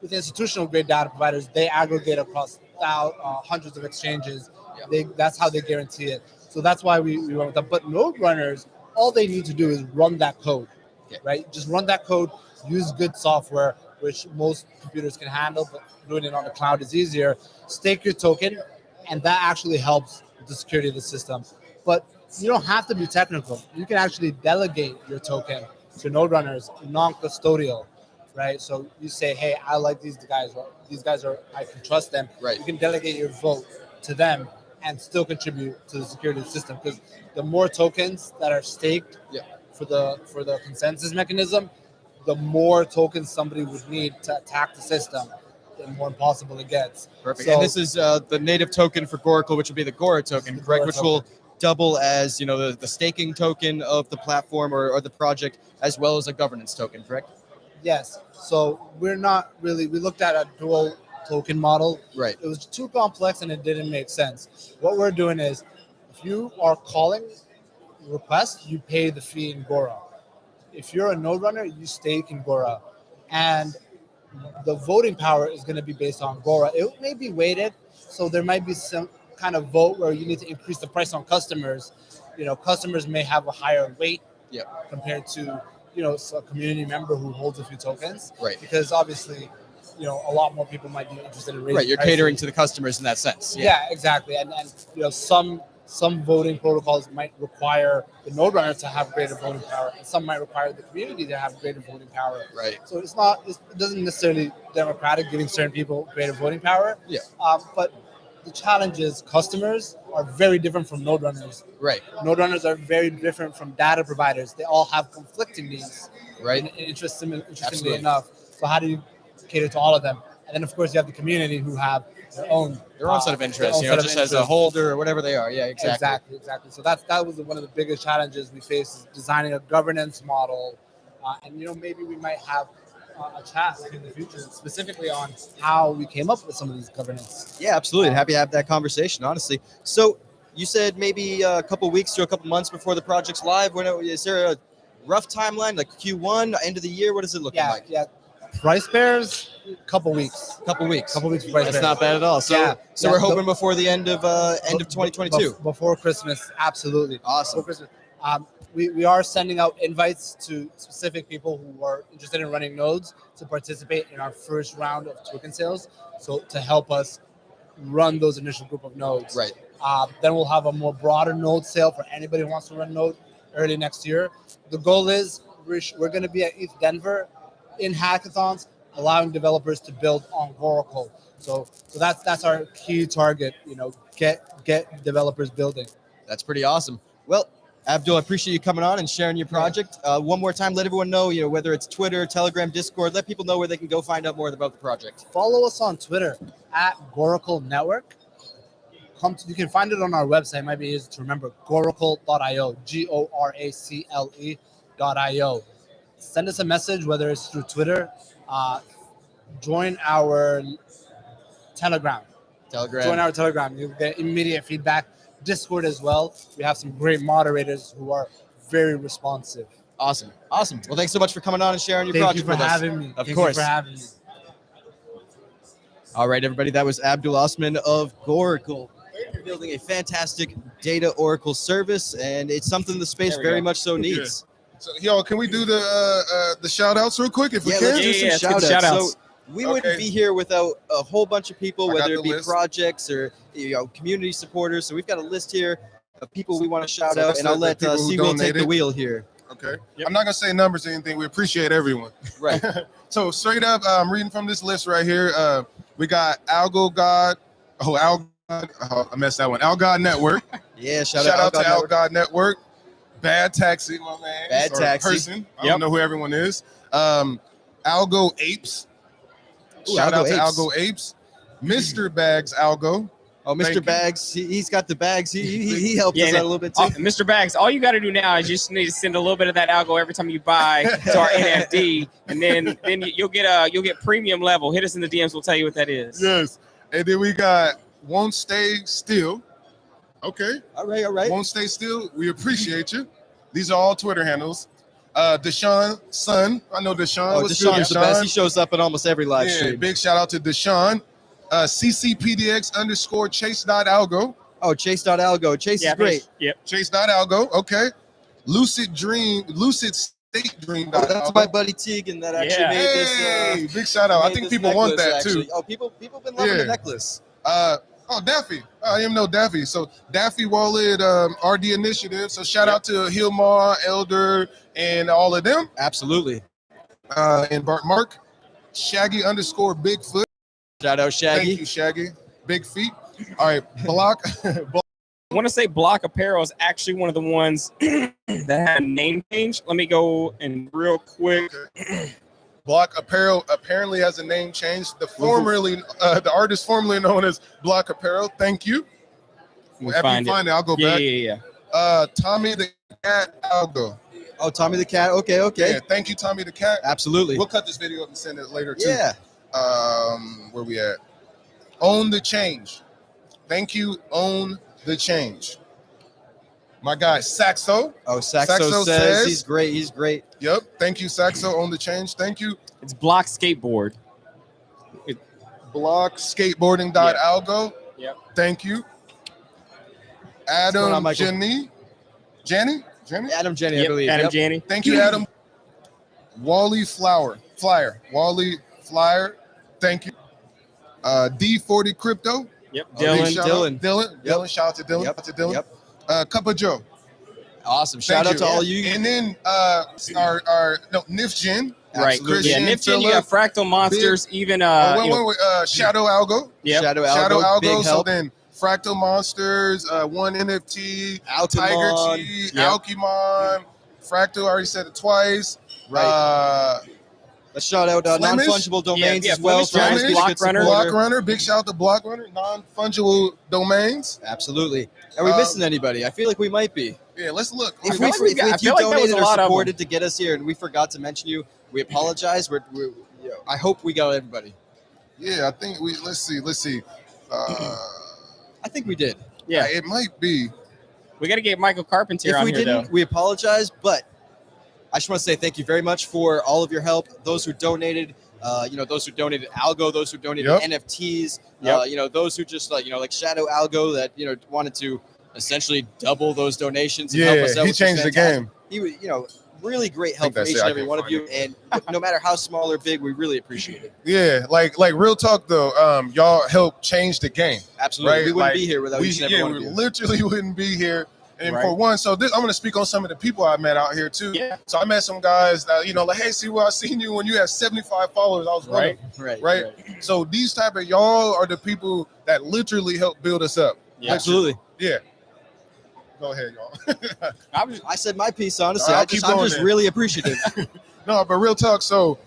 with institutional grade data providers, they aggregate across hundreds of exchanges. That's how they guarantee it. So that's why we went with them. But node runners, all they need to do is run that code, right? Just run that code. Use good software, which most computers can handle, but doing it on the cloud is easier. Stake your token. And that actually helps with the security of the system. But you don't have to be technical. You can actually delegate your token to node runners, non-custodial, right? So you say, hey, I like these guys. These guys I can trust them. Right. You can delegate your vote to them and still contribute to the security of the system. Because the more tokens that are staked for the consensus mechanism, the more tokens somebody would need to attack the system, the more impossible it gets. Perfect. So, and this is the native token for Goracle, which will be the Gora token, correct? Which will double as the staking token of the platform or the project, as well as a governance token, correct? Yes. So we looked at a dual token model. Right. It was too complex and it didn't make sense. What we're doing is, if you are calling request, you pay the fee in Gora. If you're a node runner, you stake in Gora, and the voting power is going to be based on Gora. It may be weighted, so there might be some kind of vote where you need to increase the price on customers. Customers may have a higher weight compared to a community member who holds a few tokens. Right. Because obviously, a lot more people might be interested in raising Right. You're prices. catering to the customers in that sense. Yeah, exactly. And some voting protocols might require the node runner to have greater voting power, and some might require the community to have greater voting power. Right. So it doesn't necessarily democratic giving certain people greater voting power. Yeah. But the challenge is customers are very different from node runners. Right. Node runners are very different from data providers. They all have conflicting needs. Right. Interestingly enough. So how do you cater to all of them? And then of course you have the community who have their own set of interests, just as a holder or whatever they are. Yeah, exactly. So that was one of the biggest challenges we faced, is designing a governance model, and maybe we might have a chat in the future specifically on how we came up with some of these governance. Yeah, absolutely. Happy to have that conversation, honestly. So you said maybe a couple weeks to a couple months before the project's live. Is there a rough timeline, like Q1, end of the year? What is it looking like? Yeah. Price pairs, couple weeks. Couple weeks for price pairs. That's not bad at all. So we're hoping before the end of 2022. Before Christmas, absolutely. Awesome. Before Christmas. We are sending out invites to specific people who are interested in running nodes to participate in our first round of token sales. So to help us run those initial group of nodes. Right. Then we'll have a more broader node sale for anybody who wants to run node early next year. The goal is we're going to be at ETH Denver in hackathons, allowing developers to build on Oracle. So that's our key target. Get developers building. That's pretty awesome. Well, Abdul, I appreciate you coming on and sharing your project. One more time, let everyone know, whether it's Twitter, Telegram, Discord, let people know where they can go find out more about the project. Follow us on Twitter at Goracle Network. You can find it on our website. It might be easy to remember, goracle.io, GORACLE.io. Send us a message, whether it's through Twitter. Join our Telegram. Join our Telegram. You'll get immediate feedback. Discord as well. We have some great moderators who are very responsive. Awesome. Well, thanks so much for coming on and sharing your project with us. Thank you for having me. Of course. Thank you for having me. All right, everybody. That was Abdul Osman of Goracle. Building a fantastic data Oracle service, and it's something the space very much so needs. So, y'all, can we do the shout outs real quick if we can? Let's do some shout outs. So we wouldn't be here without a whole bunch of people, whether it be projects or community supporters. So we've got a list here of people we want to shout out, and I'll let Seagull take the wheel here. Okay. Yep. I'm not gonna say numbers or anything. We appreciate everyone. Right. So straight up, I'm reading from this list right here. We got ALGO God. I messed that one. ALGO Network. Yeah, shout out to ALGO Network. Bad Taxi, my man. Bad Taxi. Person. I don't know who everyone is. ALGO Apes. Shout out to ALGO Apes. Mr. Bags ALGO. Oh, Mr. Bags, he's got the bags. He helped us out a little bit too. Mr. Bags, all you got to do now is you just need to send a little bit of that algo every time you buy to our NFD, and then you'll get premium level. Hit us in the DMs. We'll tell you what that is. Yes, and then we got Won't Stay Still. Okay. All right. Won't Stay Still. We appreciate you. These are all Twitter handles. Deshaun Son. I know Deshaun. Deshaun's the best. He shows up at almost every live stream. Big shout out to Deshaun. CCPDX_Chase.algo. Oh, Chase.algo. Chase is great. Yep. Chase.algo. Okay. Lucid State Dream. Oh, that's my buddy Tegan that actually made this. Big shout out. I think people want that too. Oh, people been loving the necklace. Daffy. I didn't know Daffy. So Daffy Wallet, RD Initiative. So shout out to Hilmar, Elder, and all of them. Absolutely. And Bart Mark. Shaggy_Bigfoot. Shout out Shaggy. Thank you, Shaggy. Big feet. All right, Block. I want to say Block Apparel is actually one of the ones that had a name change. Let me go and real quick. Block Apparel apparently has a name change. The artist formerly known as Block Apparel. Thank you. After you find it, I'll go back. Yeah. Tommy the Cat Algo. Oh, Tommy the Cat. Okay. Yeah, thank you, Tommy the Cat. Absolutely. We'll cut this video up and send it later too. Yeah. Where we at? Own the Change. Thank you, Own the Change. My guy Saxo. Oh, Saxo says he's great. Yep. Thank you, Saxo. Own the Change. Thank you. It's Block Skateboard. Block Skateboarding.algo. Yep. Thank you. Adam Jenny. Adam Jenny, I believe. Adam Jenny. Thank you, Adam. Wally Flyer. Wally Flyer. Thank you. D40 Crypto. Yep. Dylan. Shout out to Dylan. Yep. Cup of Joe. Awesome. Shout out to all you. And then Nifgen. Right. Christian, Nifgen, you got Fractal Monsters, even Shadow Algo. Yep. Shadow Algo. Big help. So then Fractal Monsters, One NFT, Tiger G, Alchemon, Fractal, I already said it twice. Right. Let's shout out non-fungible domains as well. Block Runner. Big shout out to Block Runner. Non-fungible domains. Absolutely. Are we missing anybody? I feel like we might be. Yeah, let's look. If you donated or supported to get us here and we forgot to mention you, we apologize. I hope we got everybody. Yeah, I think let's see. I think we did. Yeah. It might be. We got to get Michael Carpentier on here, though. If we didn't, we apologize, but I just want to say thank you very much for all of your help. Those who donated, those who donated Algo, those who donated NFTs, those who just like Shadow Algo that, wanted to essentially double those donations and help us out. He changed the game. He really great help from that's each it. and I every can't one of find you. And no matter how small or big, we really appreciate it. Yeah, like real talk though. Y'all helped change the game. Absolutely. Right? We wouldn't Like, be here without each and every one we of you. literally wouldn't be here. And Right. for one, so I'm going to speak on some of the people I met out here too. Yeah. So I met some guys that, like, hey, see, I seen you when you had 75 followers. I was one of them. Right. So these type of y'all are the people that literally help build us up. Yeah. Absolutely. Yeah. Go ahead, y'all. I said my piece, honestly. I'll I'm keep just going then. really appreciative. No, but real talk. So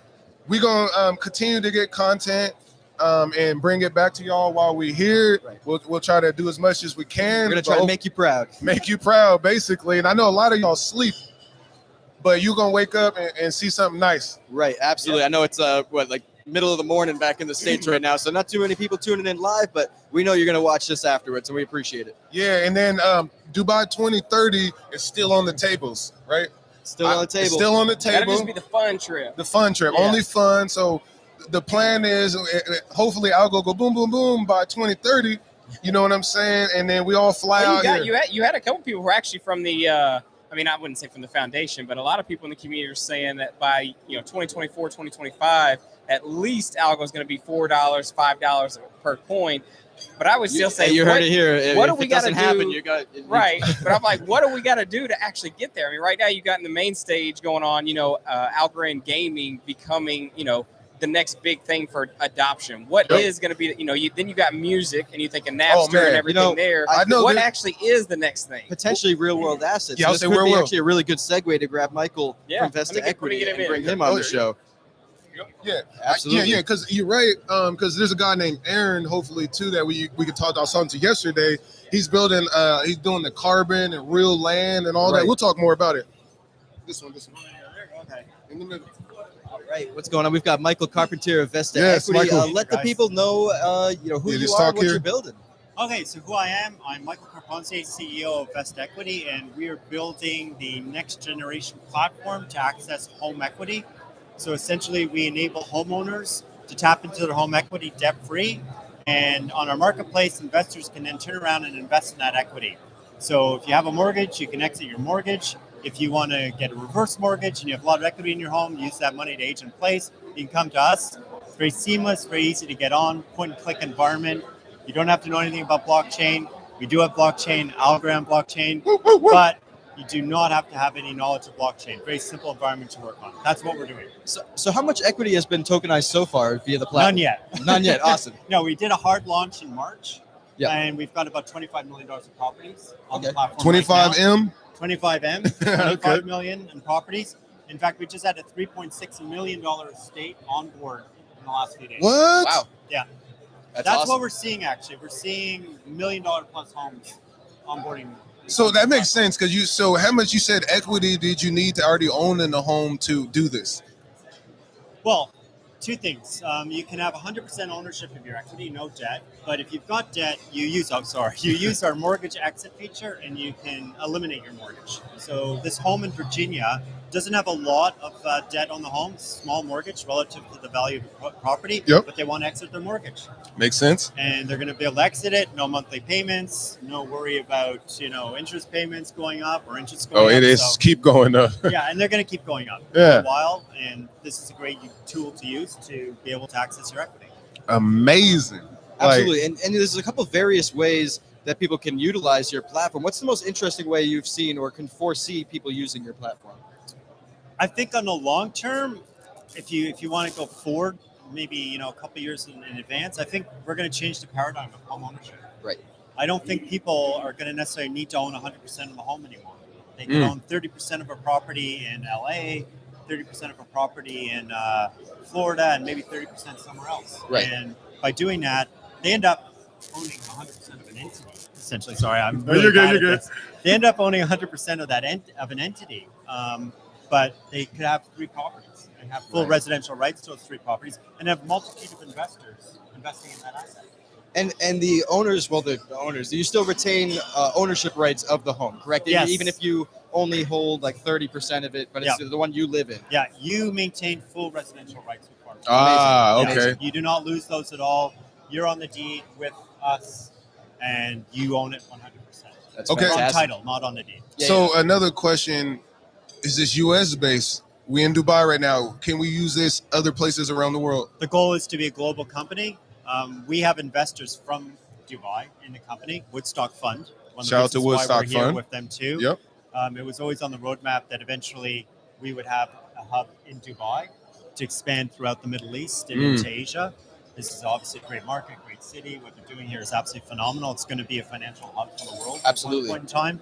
we're going to continue to get content and bring it back to y'all while we're here. Right. We'll try to do as much as we can. We're going to try to make you proud. Make you proud, basically. And I know a lot of y'all sleep, but you're going to wake up and see something nice. Right, absolutely. Yeah. I know it's like middle of the morning back in the States right now, so not too many people tuning in live, but we know you're going to watch this afterwards, and we appreciate it. Yeah, and then Dubai 2030 is still on the tables, right? Still on the table. It's still on the That'll table. just be the fun trip. The fun trip, Yeah. only fun. So the plan is hopefully ALGO go boom, boom, boom by 2030. You know what I'm saying? And then we all fly out here. You had a couple people who were actually from the. I mean, I wouldn't say from the foundation, but a lot of people in the community are saying that by 2024, 2025, at least ALGO is going to be $4, $5 per coin. But I would still say, you heard it here. What do if we it got to doesn't do? happen, you got Right, but I'm like, what do we got to do to actually get there? I mean, right now you got in the main stage going on, Algorand gaming becoming, the next big thing for adoption. What is going to be, then you got music and you think of Napster and everything there. I know what actually is the next thing? potentially real world assets. Yeah, So I'll this say could real be world. actually a really good segue to grab Michael Yeah, from Vesta let me get Equity him and in. bring him on the show. Yeah, Absolutely. yeah, because you're right. Because there's a guy named Aaron, hopefully too, that we could talk to. I saw him yesterday. He's building. He's doing the carbon and real land and all that. Right. We'll talk more about it. This one. Okay. In the middle. All right, what's going on? We've got Michael Carpentier of Vesta Yes, Equity. Michael. Let the people know, who Yeah, you just are talk and what here. you're building. Okay, so who I am, I'm Michael Carpentier, CEO of Vesta Equity, and we are building the next generation platform to access home equity. So essentially, we enable homeowners to tap into their home equity debt-free, and on our marketplace, investors can then turn around and invest in that equity. So if you have a mortgage, you can exit your mortgage. If you want to get a reverse mortgage and you have a lot of equity in your home, use that money to age in place, you can come to us. It's very seamless, very easy to get on, point-and-click environment. You don't have to know anything about blockchain. We do have blockchain, Algorand blockchain, but you do not have to have any knowledge of blockchain. Very simple environment to work on. That's what we're doing. So how much equity has been tokenized so far via the platform? None yet. None yet. Awesome. No, we did a hard launch in March, Yeah. and we've got about $25 million of properties on the Okay. platform. right now. 25M. 25M, 25 million in properties. In fact, we just had a $3.6 million estate on board in the last few days. What? Wow. Yeah. That's That's awesome. what we're seeing, actually. We're seeing $1 million plus homes onboarding. So that makes sense because so how much you said equity did you need to already own in the home to do this? Well, two things. You can have 100% ownership of your equity, no debt. But if you've got debt, you use our mortgage exit feature and you can eliminate your mortgage. So this home in Virginia doesn't have a lot of debt on the home, small mortgage relative to the value of the property, Yep. but they want to exit their mortgage. Makes sense. And they're going to be able to exit it, no monthly payments, no worry about, interest payments going up or interest going up. Oh, it is So, keep going up. yeah, and they're going to keep going up Yeah. for a while, and this is a great tool to use to be able to access your equity. Amazing. Absolutely. And there's a couple of various ways that people can utilize your platform. What's the most interesting way you've seen or can foresee people using your platform? I think on the long term, if you want to go forward, maybe a couple years in advance, I think we're going to change the paradigm of home ownership. Right. I don't think people are going to necessarily need to own 100% of the home anymore. They can own 30% of a property in LA, 30% of a property in Florida, and maybe 30% somewhere else. Right. And by doing that, they end up owning 100% of an entity. Essentially, sorry, I'm No, really you're good, bad you're at this. They end up owning 100% of that of an entity. But they could have 3 properties and have full residential rights to those 3 properties and have multitude of investors investing in that asset. And the owners, the owners, you still retain ownership rights of the home, correct? Yes. Even if you only hold like 30% of it, but it's the one you live in. Yeah, you maintain full residential rights with property. Ah, Yes, okay. you do not lose those at all. You're on the deed with us, and you own it 100%. That's Okay. You're on fantastic. title, not on the deed. Yeah, So another question, is this U.S. based? We in Dubai right now. Can we use this other places around the world? The goal is to be a global company. We have investors from Dubai in the company, Woodstock Fund. One of the Shout out to reasons why Woodstock we're here Fund. with them too. Yep. It was always on the roadmap that eventually we would have a hub in Dubai to expand throughout the Middle East and into Asia. This is obviously a great market, great city. What they're doing here is absolutely phenomenal. It's going to be a financial hub for the world Absolutely. at one point in time.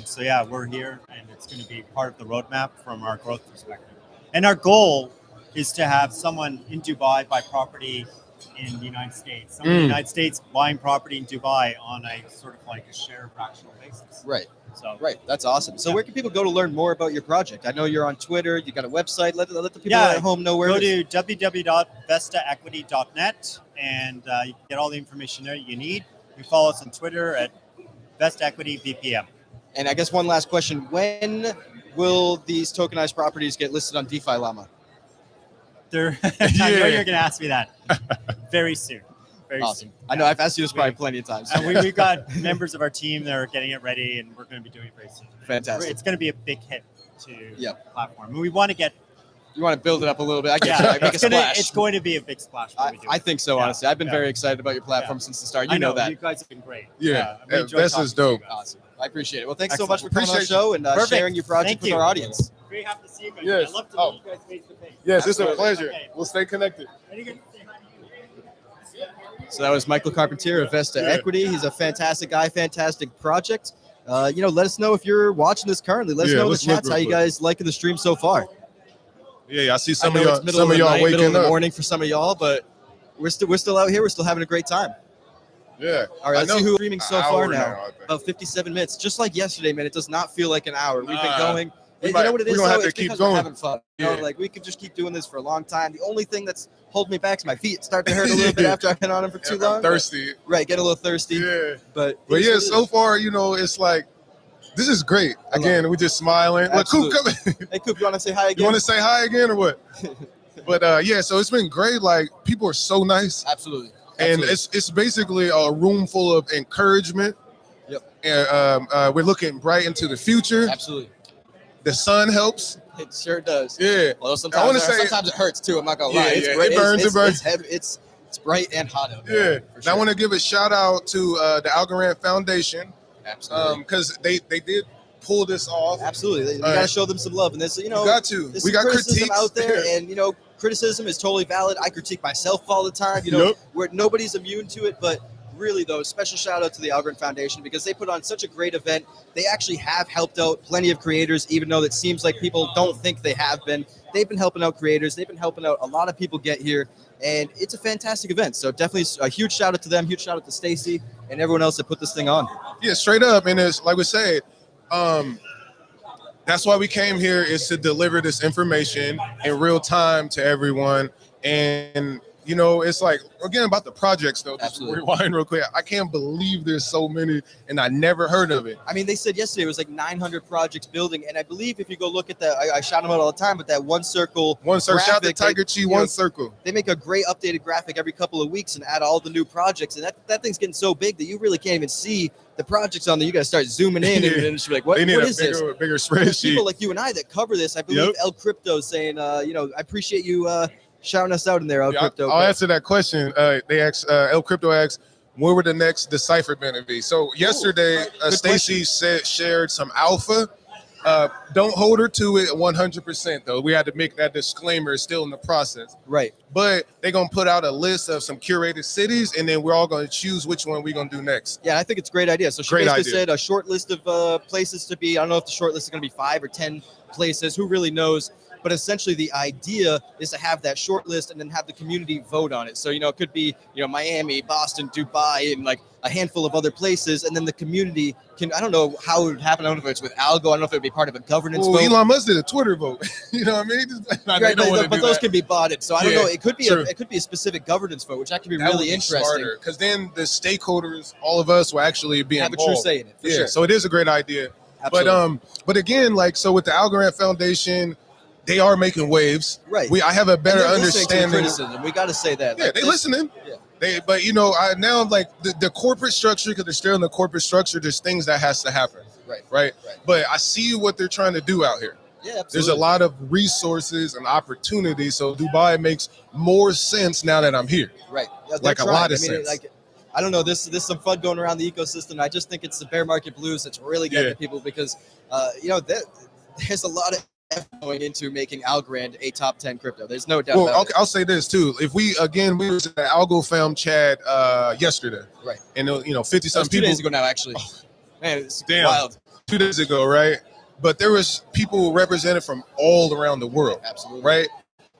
So yeah, we're here, and it's going to be part of the roadmap from our growth perspective. And our goal is to have someone in Dubai buy property in the United States. Someone in the United States buying property in Dubai on a sort of like a share fractional basis. Right. So Right. That's awesome. So Yeah. where can people go to learn more about your project? I know you're on Twitter. You got a website. Let the people Yeah, at home know where go it is. to www.vestaequity.net and you can get all the information there you need. You follow us on Twitter at Vesta Equity VPM. And I guess one last question. When will these tokenized properties get listed on DeFi Llama? I know you're going to ask me that very soon. Very Awesome. soon. I know I've asked you this probably plenty of times. And we've got members of our team that are getting it ready, and we're going to be doing it very soon. Fantastic. It's going to be a big hit to Yep. the platform. And we want to get, You want to build it up a little bit. I get you. Make a splash. it's going to be a big splash. when we do I it. think so, Yeah. honestly. I've been Yeah. very excited about your platform since the start. I You know that. You guys have been great. Yeah. we enjoyed Vesta's talking to you dope. guys. Awesome. I appreciate it. Well, thanks Excellent. so much for coming on the Appreciate show and Perfect. sharing your project Thank with you. our audience. Very happy to see you guys. Yes. I'd love to Oh. meet you guys face to face. Yes, it's a Absolutely. pleasure. Okay. We'll stay connected. So that was Michael Carpentier of Vesta Equity. He's a fantastic guy, fantastic project. Let us know if you're watching this currently. Let us Yeah, know in the let's look chats real how you quick. guys liking the stream so far. Yeah, I see I some know of it's y'all. middle Some of of the y'all night, middle of waking the up. morning for some of y'all, but we're still out here. We're still having a great time. Yeah. All right, I let's know see who's streaming so an far hour now. I think. About 57 minutes, just like yesterday, man. It does not feel like an hour. We've been Nah. going. We You might- know what it we're is, gonna though? have to It's keep because we're going. having fun. You know, Yeah. like we could just keep doing this for a long time. The only thing that's holding me back is my feet start to hurt a little bit after I've been on them for too I'm long. but- thirsty. Right, get a little thirsty. Yeah. But But it yeah, is what it so is. far, it's like, this is great. I love Again, we're just smiling. Look, Coop, Absolutely. come. Hey, Coop, you want to say hi again? You want to say hi again or what? But yeah, so it's been great. Like, people are so nice. Absolutely. And Absolutely. it's basically a room full of encouragement. Yep. And we're looking bright into the future. Absolutely. The sun helps. It sure does. Yeah. Well, I sometimes, wanna say- sometimes it hurts too. I'm not gonna Yeah, lie. It's yeah, great. it burns, It's, it burns. It's, heavy, it's bright and hot out Yeah. there. For And I want to give a shout out to the Algorand Foundation Absolutely. because they did pull this off. Absolutely. We All gotta right. show them some love, and this, We got to. This We is got criticism critiques out there, and criticism is totally valid. I critique myself all the time. Yep. Where nobody's immune to it, but really though, special shout out to the Algorand Foundation because they put on such a great event. They actually have helped out plenty of creators, even though it seems like people don't think they have been. They've been helping out creators. They've been helping out a lot of people get here, and it's a fantastic event. So definitely a huge shout out to them. Huge shout out to Stacy and everyone else that put this thing on. Yeah, straight up. And it's like we said, that's why we came here is to deliver this information in real time to everyone. And it's like, again, about the projects though. Just Absolutely. rewind real quick. I can't believe there's so many and I never heard of it. I mean, they said yesterday it was like 900 projects building, and I believe if you go look at that, I shout them out all the time, but that one circle. One circle, shout out to graphic, Tiger Chi, one circle. They make a great updated graphic every couple of weeks and add all the new projects, and that thing's getting so big that you really can't even see the projects on there. You got to start zooming in and it's like, what They need is a this? bigger There's spreadsheet. people like you and I that cover this. I believe Yep. El Crypto saying, I appreciate you shouting us out in there, El Yeah, Crypto. I'll answer that question. They asked, El Crypto asked, where were the next Decipher going to be? So yesterday, good Stacy shared some alpha. Don't hold her to it 100% though. We had to make that disclaimer. It's still in the process. Right. But they're going to put out a list of some curated cities, and then we're all going to choose which one we're going to do next. Yeah, I think it's a great idea. So she Great basically idea. said a short list of places to be. I don't know if the short list is going to be 5 or 10 places. Who really knows? But essentially, the idea is to have that short list and then have the community vote on it. So, it could be, Miami, Boston, Dubai, and like a handful of other places. And then the community can, I don't know how it would happen. I don't know if it's with Algo. I don't know if it would be part of a governance Well, vote. Elon Musk did a Twitter vote. You know what I mean? Nah, they Right, don't wanna but do those that. can be botted. So I don't Yeah, know. It could be true. a specific governance vote, which that could be That would really be interesting. because then the stakeholders, all of us, will actually be Have a involved. true say in it, for yeah, sure. so it is a great idea. Absolutely. But again, like so with the Algorand Foundation, they are making waves. Right. I have a better And they're listening to the understanding. criticism. We got to say that. Yeah, Like, they this- listening. Yeah. But I now like the corporate structure, because they're still in the corporate structure. There's things that has to happen. Right. Right. But I see what they're trying to do out here. Yeah, absolutely. There's a lot of resources and opportunities. So Dubai makes more sense now that I'm here. Right. Yeah, Like a lot of I mean, sense. like, I don't know. This is some fun going around the ecosystem. I just think it's the bear market blues that's really getting to people because, there's a lot of effort going into making Algorand a top 10 crypto. There's no doubt about it. I'll say this too. If we was in the Algo Fam chat yesterday, Right? And 50 something 2 people. days ago now, actually. Man, it's Damn. wild. 2 days ago, right? But there was people represented from all around the world. Absolutely. Right?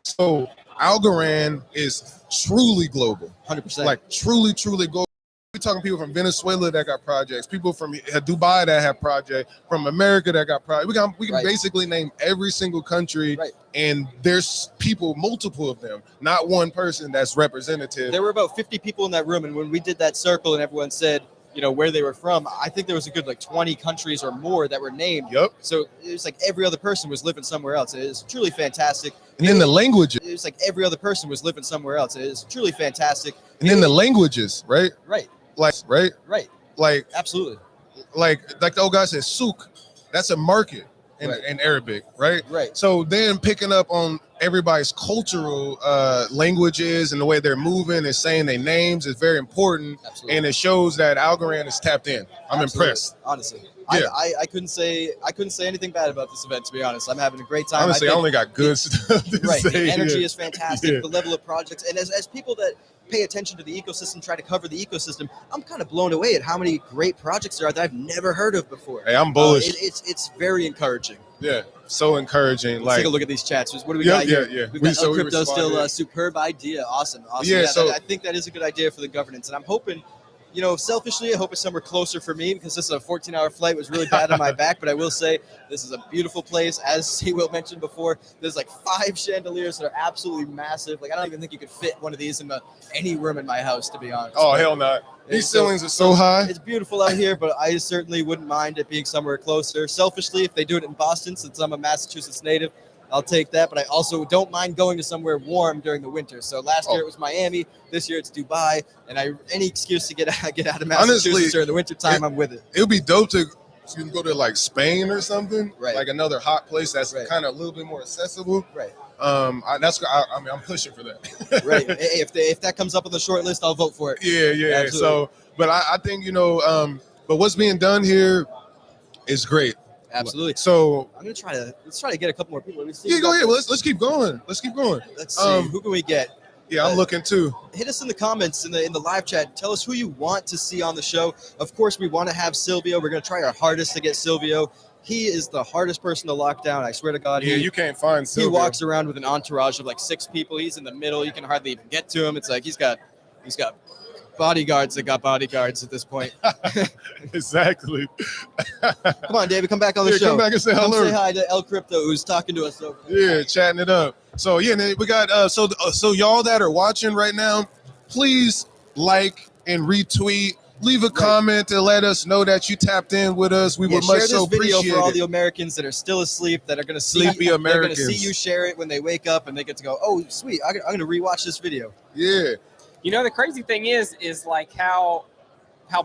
So Algorand is truly global. 100%. Like truly global. We're talking people from Venezuela that got projects, people from Dubai that have projects, from America that got projects. We can basically name every single country, and there's people, multiple of them, not one person that's representative. There were about 50 people in that room, and when we did that circle and everyone said, where they were from, I think there was a good 20 countries or more that were named. Yep. So it was like every other person was living somewhere else. It was truly fantastic. And then the languages. It was like every other person was living somewhere else. It was truly fantastic. And then the languages, right? Right. Right. Like absolutely. Like the old guy said, souk. That's a market in Arabic, right? Right. So then picking up on everybody's cultural languages and the way they're moving and saying their names is very important. Absolutely. And it shows that Algorand is tapped in. I'm impressed. Honestly. Yeah. I couldn't say anything bad about this event, to be honest. I'm having a great time. Honestly, I only got good stuff to right. say. The energy Yeah. is fantastic. Yeah. The level of projects. And as people that pay attention to the ecosystem, try to cover the ecosystem, I'm kind of blown away at how many great projects there are that I've never heard of before. Hey, I'm bullish. It's very encouraging. Yeah, so encouraging. Let's take a look at these chats. What do we got here? Yeah. We've got El Crypto still a superb idea. Awesome. Yeah, so I think that is a good idea for the governance. And I'm hoping, selfishly, I hope it's somewhere closer for me because this is a 14-hour flight. It was really bad on my back. But I will say this is a beautiful place. As C-Will mentioned before, there's 5 chandeliers that are absolutely massive. I don't even think you could fit one of these in any room in my house, to be honest. Oh, hell not. These ceilings are so high. It's beautiful out here, but I certainly wouldn't mind it being somewhere closer. Selfishly, if they do it in Boston, since I'm a Massachusetts native, I'll take that. But I also don't mind going to somewhere warm during the winter. So last year it was Miami. This year it's Dubai. And any excuse to get out of Massachusetts Honestly, during the winter time, I'm with it. It would be dope to you can go to Spain or something, right? Like another hot place that's kind of a little bit more accessible, right? I'm pushing for that. Right. If that comes up on the short list, I'll vote for it. Yeah. Absolutely. So, but I think but what's being done here is great. Absolutely. So I'm gonna let's try to get a couple more people. Let me see. Yeah, go ahead. Well, let's keep going. Let's see. Who can we get? Yeah, I'm looking too. Hit us in the comments in the live chat. Tell us who you want to see on the show. Of course, we want to have Silvio. We're gonna try our hardest to get Silvio. He is the hardest person to lock down. I swear to God. Yeah, you can't find Silvio. He walks around with an entourage of 6 people. He's in the middle. You can hardly even get to him. It's like he's got bodyguards that got bodyguards at this point. Exactly. Come on, David, come back on the show. Come back and say hello. Come say hi to El Crypto, who's talking to us. Chatting it up. So we got so y'all that are watching right now, please like and retweet. Leave a comment to let us know that you tapped in with us. We would much so appreciate it. Share this video for all the Americans that are still asleep, that are going to see Sleepy Americans. They're going to see you share it when they wake up, and they get to go, "Oh, sweet! I'm going to rewatch this video." Yeah. The crazy thing is how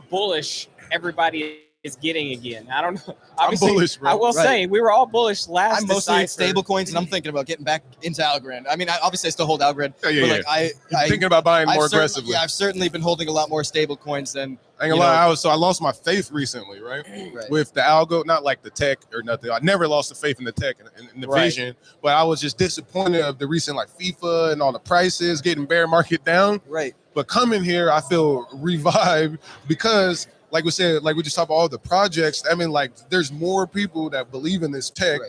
bullish everybody is getting again. I don't know. Obviously, I'm bullish, bro. I will say we were all bullish last. I'm mostly in Decipher. stable coins, and I'm thinking about getting back into Algorand. I mean, obviously I still hold Algorand, but I'm thinking about buying more aggressively. Yeah, I've certainly been holding a lot more stable coins than. I ain't gonna lie, I lost my faith recently, right? With the algo, not like the tech or nothing. I never lost the faith in the tech and the vision, but I was just disappointed of the recent FIFA and all the prices getting bear market down. Right. But coming here, I feel revived because, like we said, we just talked about all the projects. I mean, there's more people that believe in this tech,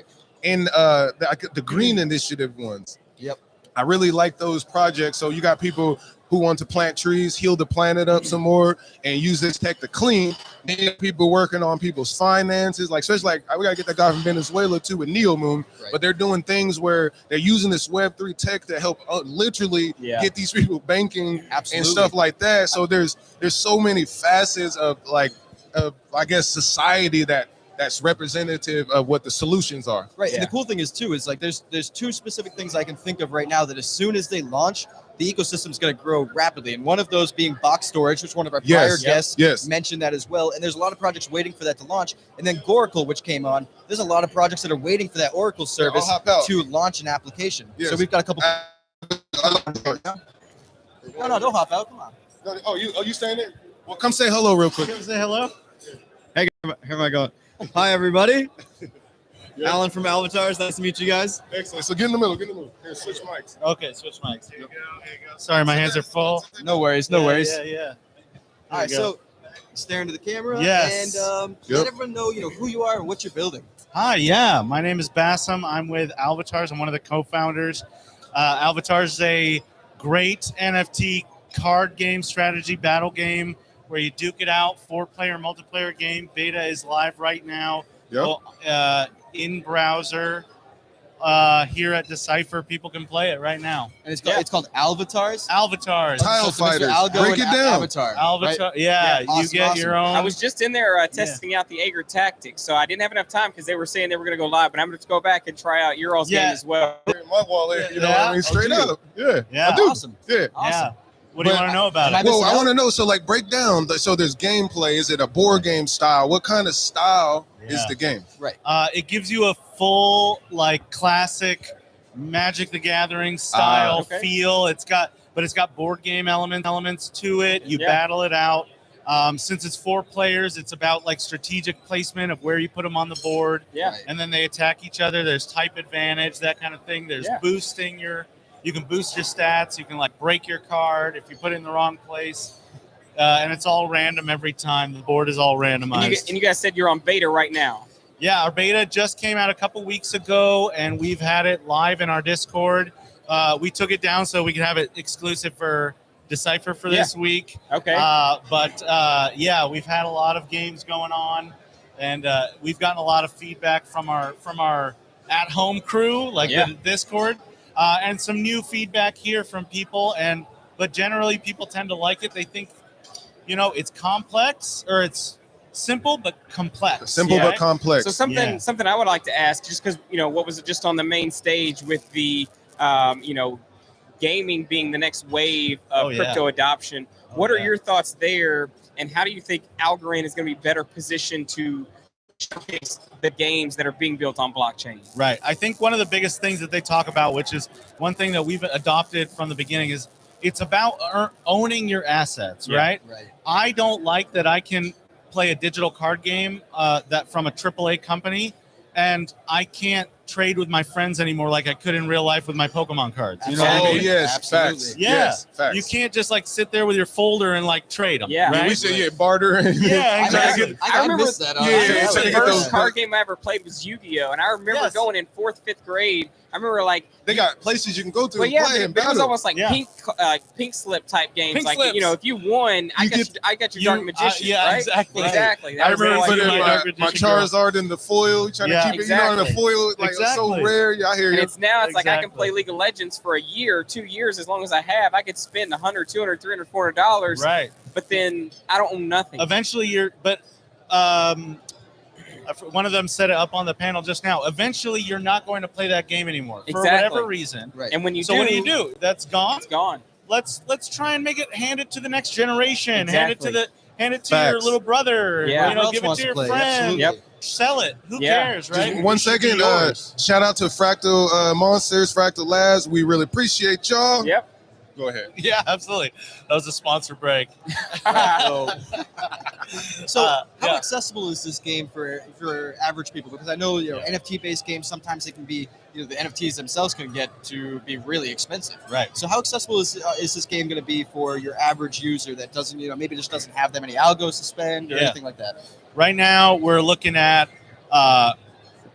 and the green initiative ones. Yep. I really like those projects. So you got people who want to plant trees, heal the planet up some more, and use this tech to clean. Then you have people working on people's finances, especially we gotta get that guy from Venezuela too with NeoMoon. But they're doing things where they're using this Web3 tech to help literally get these people banking and stuff like that. So there's so many facets of I guess society that that's representative of what the solutions are. Right. And the cool thing is too is like there's two specific things I can think of right now that as soon as they launch, the ecosystem is going to grow rapidly. And one of those being box storage, which one of our prior guests mentioned that as well. And there's a lot of projects waiting for that to launch. And then Goracle, which came on, there's a lot of projects that are waiting for that Oracle service to launch an application. So we've got a couple. No, don't hop out. Come on. Oh, you saying it? Well, come say hello real quick. Come say hello. Hey, here am I going? Hi, everybody. Alan from Avatars. Nice to meet you guys. Excellent. So get in the middle. Here, switch mics. Okay, switch mics. Here you go. Sorry, my hands are full. No worries. No worries. Yeah. All right, so stare into the camera. Yes. And let everyone know, who you are and what you're building. Hi, yeah. My name is Bassam. I'm with Avatars. I'm one of the co-founders. Avatars is a great NFT card game strategy battle game where you duke it out, 4-player multiplayer game. Beta is live right now. In browser here at Decipher. People can play it right now. And it's called Alvatars? Alvatars. Tile fighters. Break it down. Avatar. Alvatar. Right? Yeah, awesome, you get your own. I was just in there testing out the Ager tactics, so I didn't have enough time because they were saying they were going to go live, but I'm going to go back and try out your all's game as well. My wallet, you know what I mean? Straight up. Yeah. Yeah. I do. Awesome. Yeah. Yeah. What do you want to know about it? Well, I want to know, so like break down, so there's gameplay. Is it a board game style? What kind of style is the game? Right. It gives you a full, like, classic Magic the Gathering style feel. It's got board game elements to it. You battle it out. Since it's 4 players, it's about like strategic placement of where you put them on the board. Yeah. And then they attack each other. There's type advantage, that kind of thing. There's boosting you can boost your stats. You can like break your card if you put it in the wrong place. And it's all random every time. The board is all randomized. And you guys said you're on beta right now. Yeah, our beta just came out a couple weeks ago, and we've had it live in our Discord. We took it down so we could have it exclusive for Decipher for this week. Okay. Yeah, we've had a lot of games going on, and we've gotten a lot of feedback from our at-home crew, like the Discord, and some new feedback here from people. But generally, people tend to like it. They think, it's complex, or it's simple but complex. But complex. So something I would like to ask, just because what was it just on the main stage with the gaming being the next wave of crypto adoption. What are your thoughts there, and how do you think Algorand is going to be better positioned to showcase the games that are being built on blockchain? Right. I think one of the biggest things that they talk about, which is one thing that we've adopted from the beginning, is it's about owning your assets, right? I don't like that I can play a digital card game that from a AAA company, and I can't trade with my friends anymore like I could in real life with my Pokemon cards. You know what I mean? Yes, absolutely. facts. Yeah, yes, facts. You can't just like sit there with your folder and like trade them. Yeah, right? We say barter. And exactly. I remember that. The first card game I ever played was Yu-Gi-Oh, and I remember going in 4th, 5th grade. I remember they got places you can go to. Well, and play and it was battle. almost like pink slip type games. Pink like slips. if you won, I got your Dark Magician. Yeah, right? exactly. Exactly. I remember putting my Charizard in the foil. You trying to keep it, in the foil, like it's so rare. Yeah, I hear you. And it's like I can play League of Legends for a year, 2 years, as long as I have. I could spend $100, $200, $300, $400. Right. But then I don't own nothing. Eventually, one of them said it up on the panel just now. Eventually, you're not going to play that game anymore for whatever reason. Right. And when you what do you do? That's gone. It's gone. Let's try and hand it to the next generation. Exactly. Hand it to your little brother. Yeah. Give it to your friend. Yep. Sell it. Who cares, right? Just 1 second. Shout out to Fractal Monsters, Fractal Labs. We really appreciate y'all. Yep. Go ahead. Yeah, absolutely. That was a sponsor break. So how accessible is this game for average people? Because I know NFT-based games, sometimes they can be, the NFTs themselves can get to be really expensive. Right. So how accessible is this game going to be for your average user that doesn't, maybe just doesn't have that many algos to spend or anything like that? Right now, we're looking at,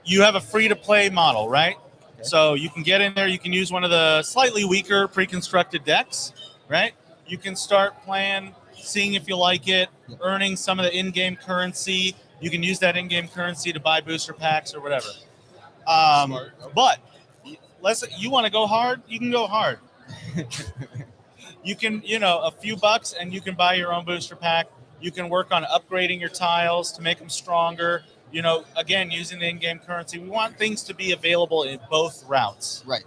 you have a free-to-play model, right? Okay. So you can get in there, you can use one of the slightly weaker pre-constructed decks, right? You can start playing, seeing if you like it, earning some of the in-game currency. You can use that in-game currency to buy booster packs or whatever. But you want to go hard, you can go hard. You can, a few bucks and you can buy your own booster pack. You can work on upgrading your tiles to make them stronger. again, using the in-game currency, we want things to be available in both routes. Right.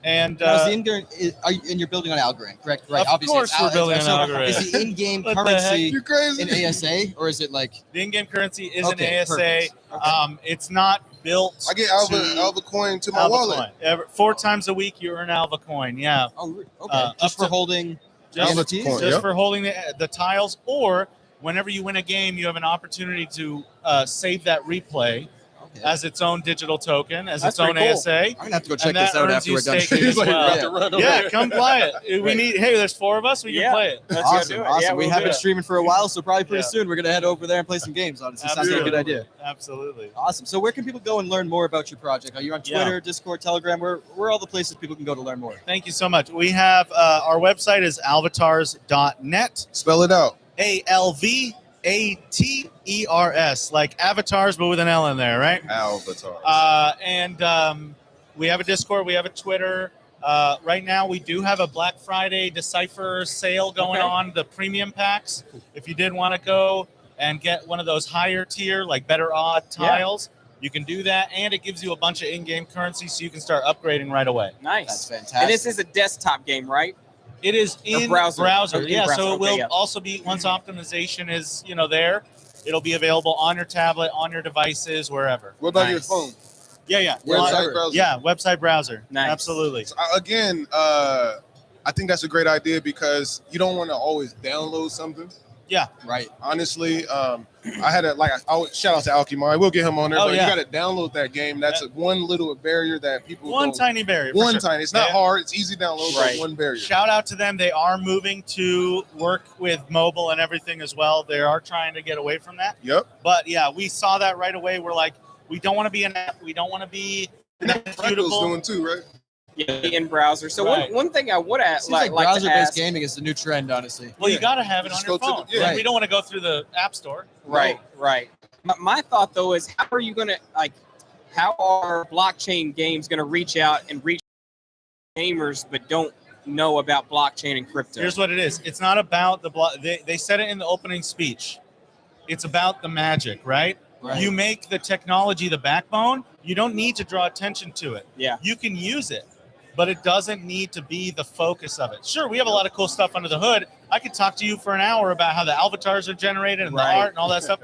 And now, is the in-game, and you're building on Algorand, correct? Right. Of Obviously, course, we're building on Algorand. Is the in-game What the currency heck? You crazy? an ASA, or is it like the in-game currency is Okay, an ASA? perfect. Okay. It's not built. I get to Alva coin to my Alva wallet. coin. 4 times a week, you earn Alva coin. Yeah. Oh, okay. Just up for to- holding Just, Alva NFTs? coin. just Yep. for holding the tiles, or whenever you win a game, you have an opportunity to save that replay Okay. as its own digital token, as That's its own pretty cool. ASA. I'm gonna have to go check And that this out earns after you we're done staking streaming. as well. About to run over Yeah, there. come play it. We need. Hey, there's 4 of us. We can play it. Let's go do Awesome, it. awesome. Yeah, we we'll have do been it. streaming for a while, so probably pretty Yeah. soon we're gonna head over there and play some games. Honestly, sounds like a good idea. Absolutely. Awesome. So where can people go and learn more about your project? Are you on Yeah. Twitter, Discord, Telegram? Where are all the places people can go to learn more? Thank you so much. We have our website is alvatars.net. Spell it out. ALVATERS, like avatars, but with an L in there, right? Alvatars. And we have a Discord, we have a Twitter. Right now, we do have a Black Friday Decipher sale going on, the premium packs. If you did want to go and get one of those higher tier, like better odd tiles, you can do that. And it gives you a bunch of in-game currency, so you can start upgrading right away. Nice. That's fantastic. And this is a desktop game, right? It is in browser. browser. Or in Yeah, browser. so it will Okay, yeah. also be, once optimization is, there, it'll be available on your tablet, on your devices, wherever. What about your Nice. phone? Yeah. Website browser? Yeah, website browser. Nice. Absolutely. So, again, I think that's a great idea because you don't want to always download something. Yeah. Right. Honestly, I had I would shout out to Alkimari. We'll get him on there. Oh, but yeah. you got to download that game. That's one little barrier that people One don't- tiny barrier. for One sure. tiny. It's not Yeah. hard. It's easy to download. Right. But one barrier. Shout out to them. They are moving to work with mobile and everything as well. They are trying to get away from that. Yep. But yeah, we saw that right away. We're like, we don't want to be an app. We don't want to be Fractal's executable. doing too, right? Yeah, in browser. So Right. one thing I would Seems like to browser-based ask, gaming is the new trend, honestly. Well, Yeah. you got to have it on Just your go to phone. the- yeah. We don't want to go through the app store. right. My thought though is, how are you gonna how are blockchain games gonna reach out and reach gamers but don't know about blockchain and crypto? Here's what it is. It's not about the block. They said it in the opening speech. It's about the magic, right? Right. You make the technology the backbone. You don't need to draw attention to it. Yeah. You can use it, but it doesn't need to be the focus of it. Sure, we have a lot of cool stuff under the hood. I could talk to you for an hour about how the avatars are generated and Right. the art and all that stuff.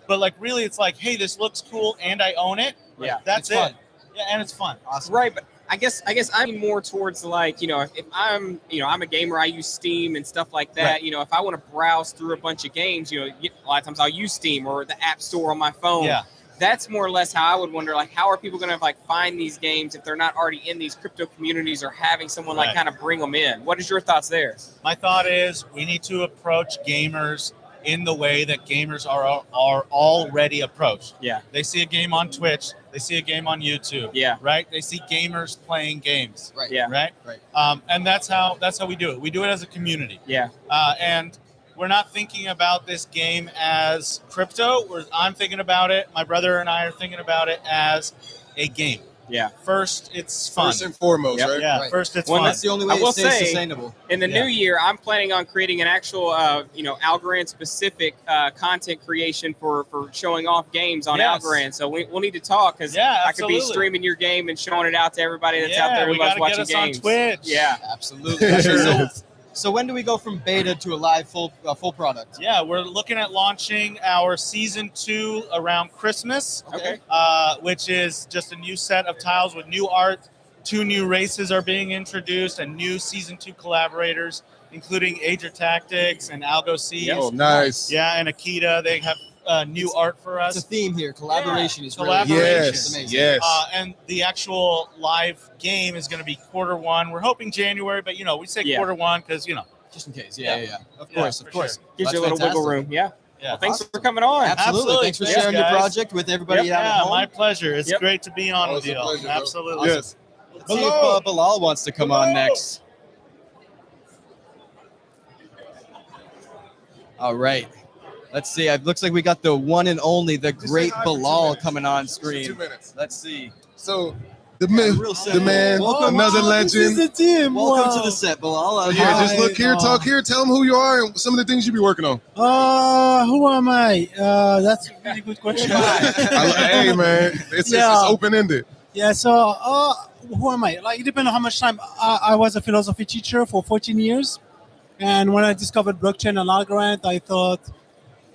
But like, really, it's like, hey, this looks cool and I own it. Yeah. That's It's it. fun. Yeah, and it's fun. Awesome. Right, but I guess I'm more towards if I'm I'm a gamer, I use Steam and stuff like that. Right. If I want to browse through a bunch of games, a lot of times I'll use Steam or the App Store on my phone. Yeah. That's more or less how I would wonder, how are people going to find these games if they're not already in these crypto communities or having someone Right. kind of bring them in? What is your thoughts there? My thought is we need to approach gamers in the way that gamers are already approached. Yeah. They see a game on Twitch. They see a game on YouTube. Yeah. Right. They see gamers playing games. Right. Yeah. Right. Right. And that's how we do it. We do it as a community. Yeah. And we're not thinking about this game as crypto. I'm thinking about it. My brother and I are thinking about it as a game. Yeah. First, it's fun. First and foremost, Yep. right? Yeah. Right. First, it's Well, fun. That's the only way I will it stays say- sustainable. In the Yeah. new year, I'm planning on creating an actual, Algorand specific content creation for showing off games on Yes. Algorand. So we'll need to talk because Yeah, I could be absolutely. streaming your game and showing it out to everybody that's out there who we loves gotta watching get us games. on Twitch. Yeah. Absolutely. Actually, so when do we go from beta to a live full product? Yeah, we're looking at launching our season 2 around Christmas, Okay. which is just a new set of tiles with new art. 2 new races are being introduced and new season 2 collaborators, including Ager Tactics and Algo Seas. Oh, nice. Yeah, and Akita. They have new art for It's a us. theme here. Collaboration is really Collaboration. it's Yes. amazing. Yes. And the actual live game is going to be Q1. We're hoping January, but we say Yeah. Q1 because Just in case. Yeah. Of Yeah, course. for Of course. Gives That's you a little wiggle fantastic. room. Yeah. Yeah. Well, thanks Awesome. for coming on. Absolutely. Thanks for Thanks, sharing your guys. project with everybody Yep, out at yeah, home. my pleasure. It's Yep. great to be on Oh, with it's a you. pleasure, bro. Absolutely. Yes. Let's see if Bilal wants to come on next. All right. Let's see. It looks like we got the one and only, the great say hi for 2 Bilal minutes. coming on Just screen. 2 minutes. Let's see. So the man, real set. the man, Welcome. another This is legend. the team. Welcome to Wow. the set, Bilal. Yeah, Hi. just look here, talk here, tell them who you are and some of the things you be working on. Who am I? That's a really good question. Hey, man, it's open-ended. Yeah, so who am I? Like, it depends on how much time. I was a philosophy teacher for 14 years. And when I discovered blockchain and Algorand, I thought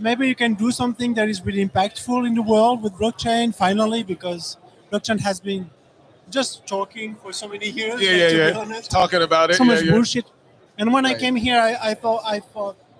maybe you can do something that is really impactful in the world with blockchain, finally, because blockchain has been just talking for so many years. Yeah. Be honest. Talking about it. So much yeah. bullshit. And when I came here, I thought,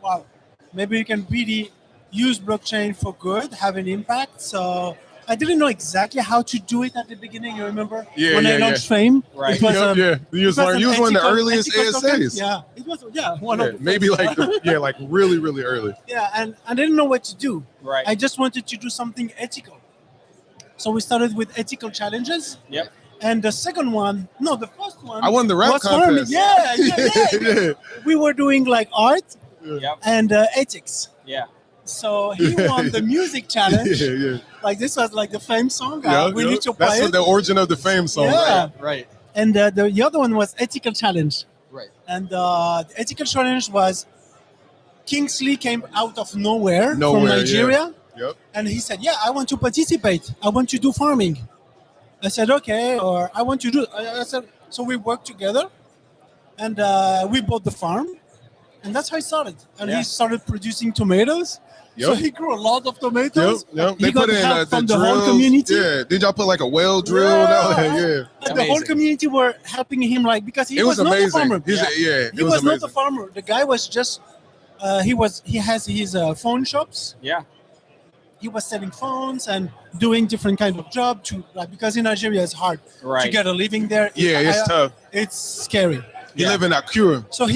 wow, maybe you can really use blockchain for good, have an impact. So I didn't know exactly how to do it at the beginning. You remember when I launched Fame? Right. It was, You was one of the earliest token. ASAs. Yeah, it was. Yeah, one of the Maybe first. like really, really early. Yeah, and I didn't know what to do. Right. I just wanted to do something ethical. So we started with ethical challenges. Yep. And the second one, no, the first one. I won the rap was farming. contest. Yeah. We were doing like art Yep. and ethics. Yeah. So he won the music challenge. yeah. Like this was like the Fame song. We need to That's play it. the origin of the Fame song. Yeah. Right. And the other one was ethical challenge. Right. And the ethical challenge was Kingsley came out of nowhere from Nigeria. Yep. And he said, I want to participate. I want to do farming. I said, okay. Or I want to do, I said, so we worked together and we bought the farm. And that's how it started. And he started producing tomatoes. Yep. So he grew a lot of tomatoes. Yep. He They got put in help the from the drills. whole community. Yeah. Did y'all put like a well drill? Yeah. Yeah. And the whole community were helping him, like, because he It was not a amazing. farmer. He He was was not amazing. a farmer. The guy was just, he has his phone shops. Yeah. He was selling phones and doing different kind of job to, like, because in Nigeria it's hard to Right. get a living there. Yeah, it's tough. It's scary. You live in Akure. So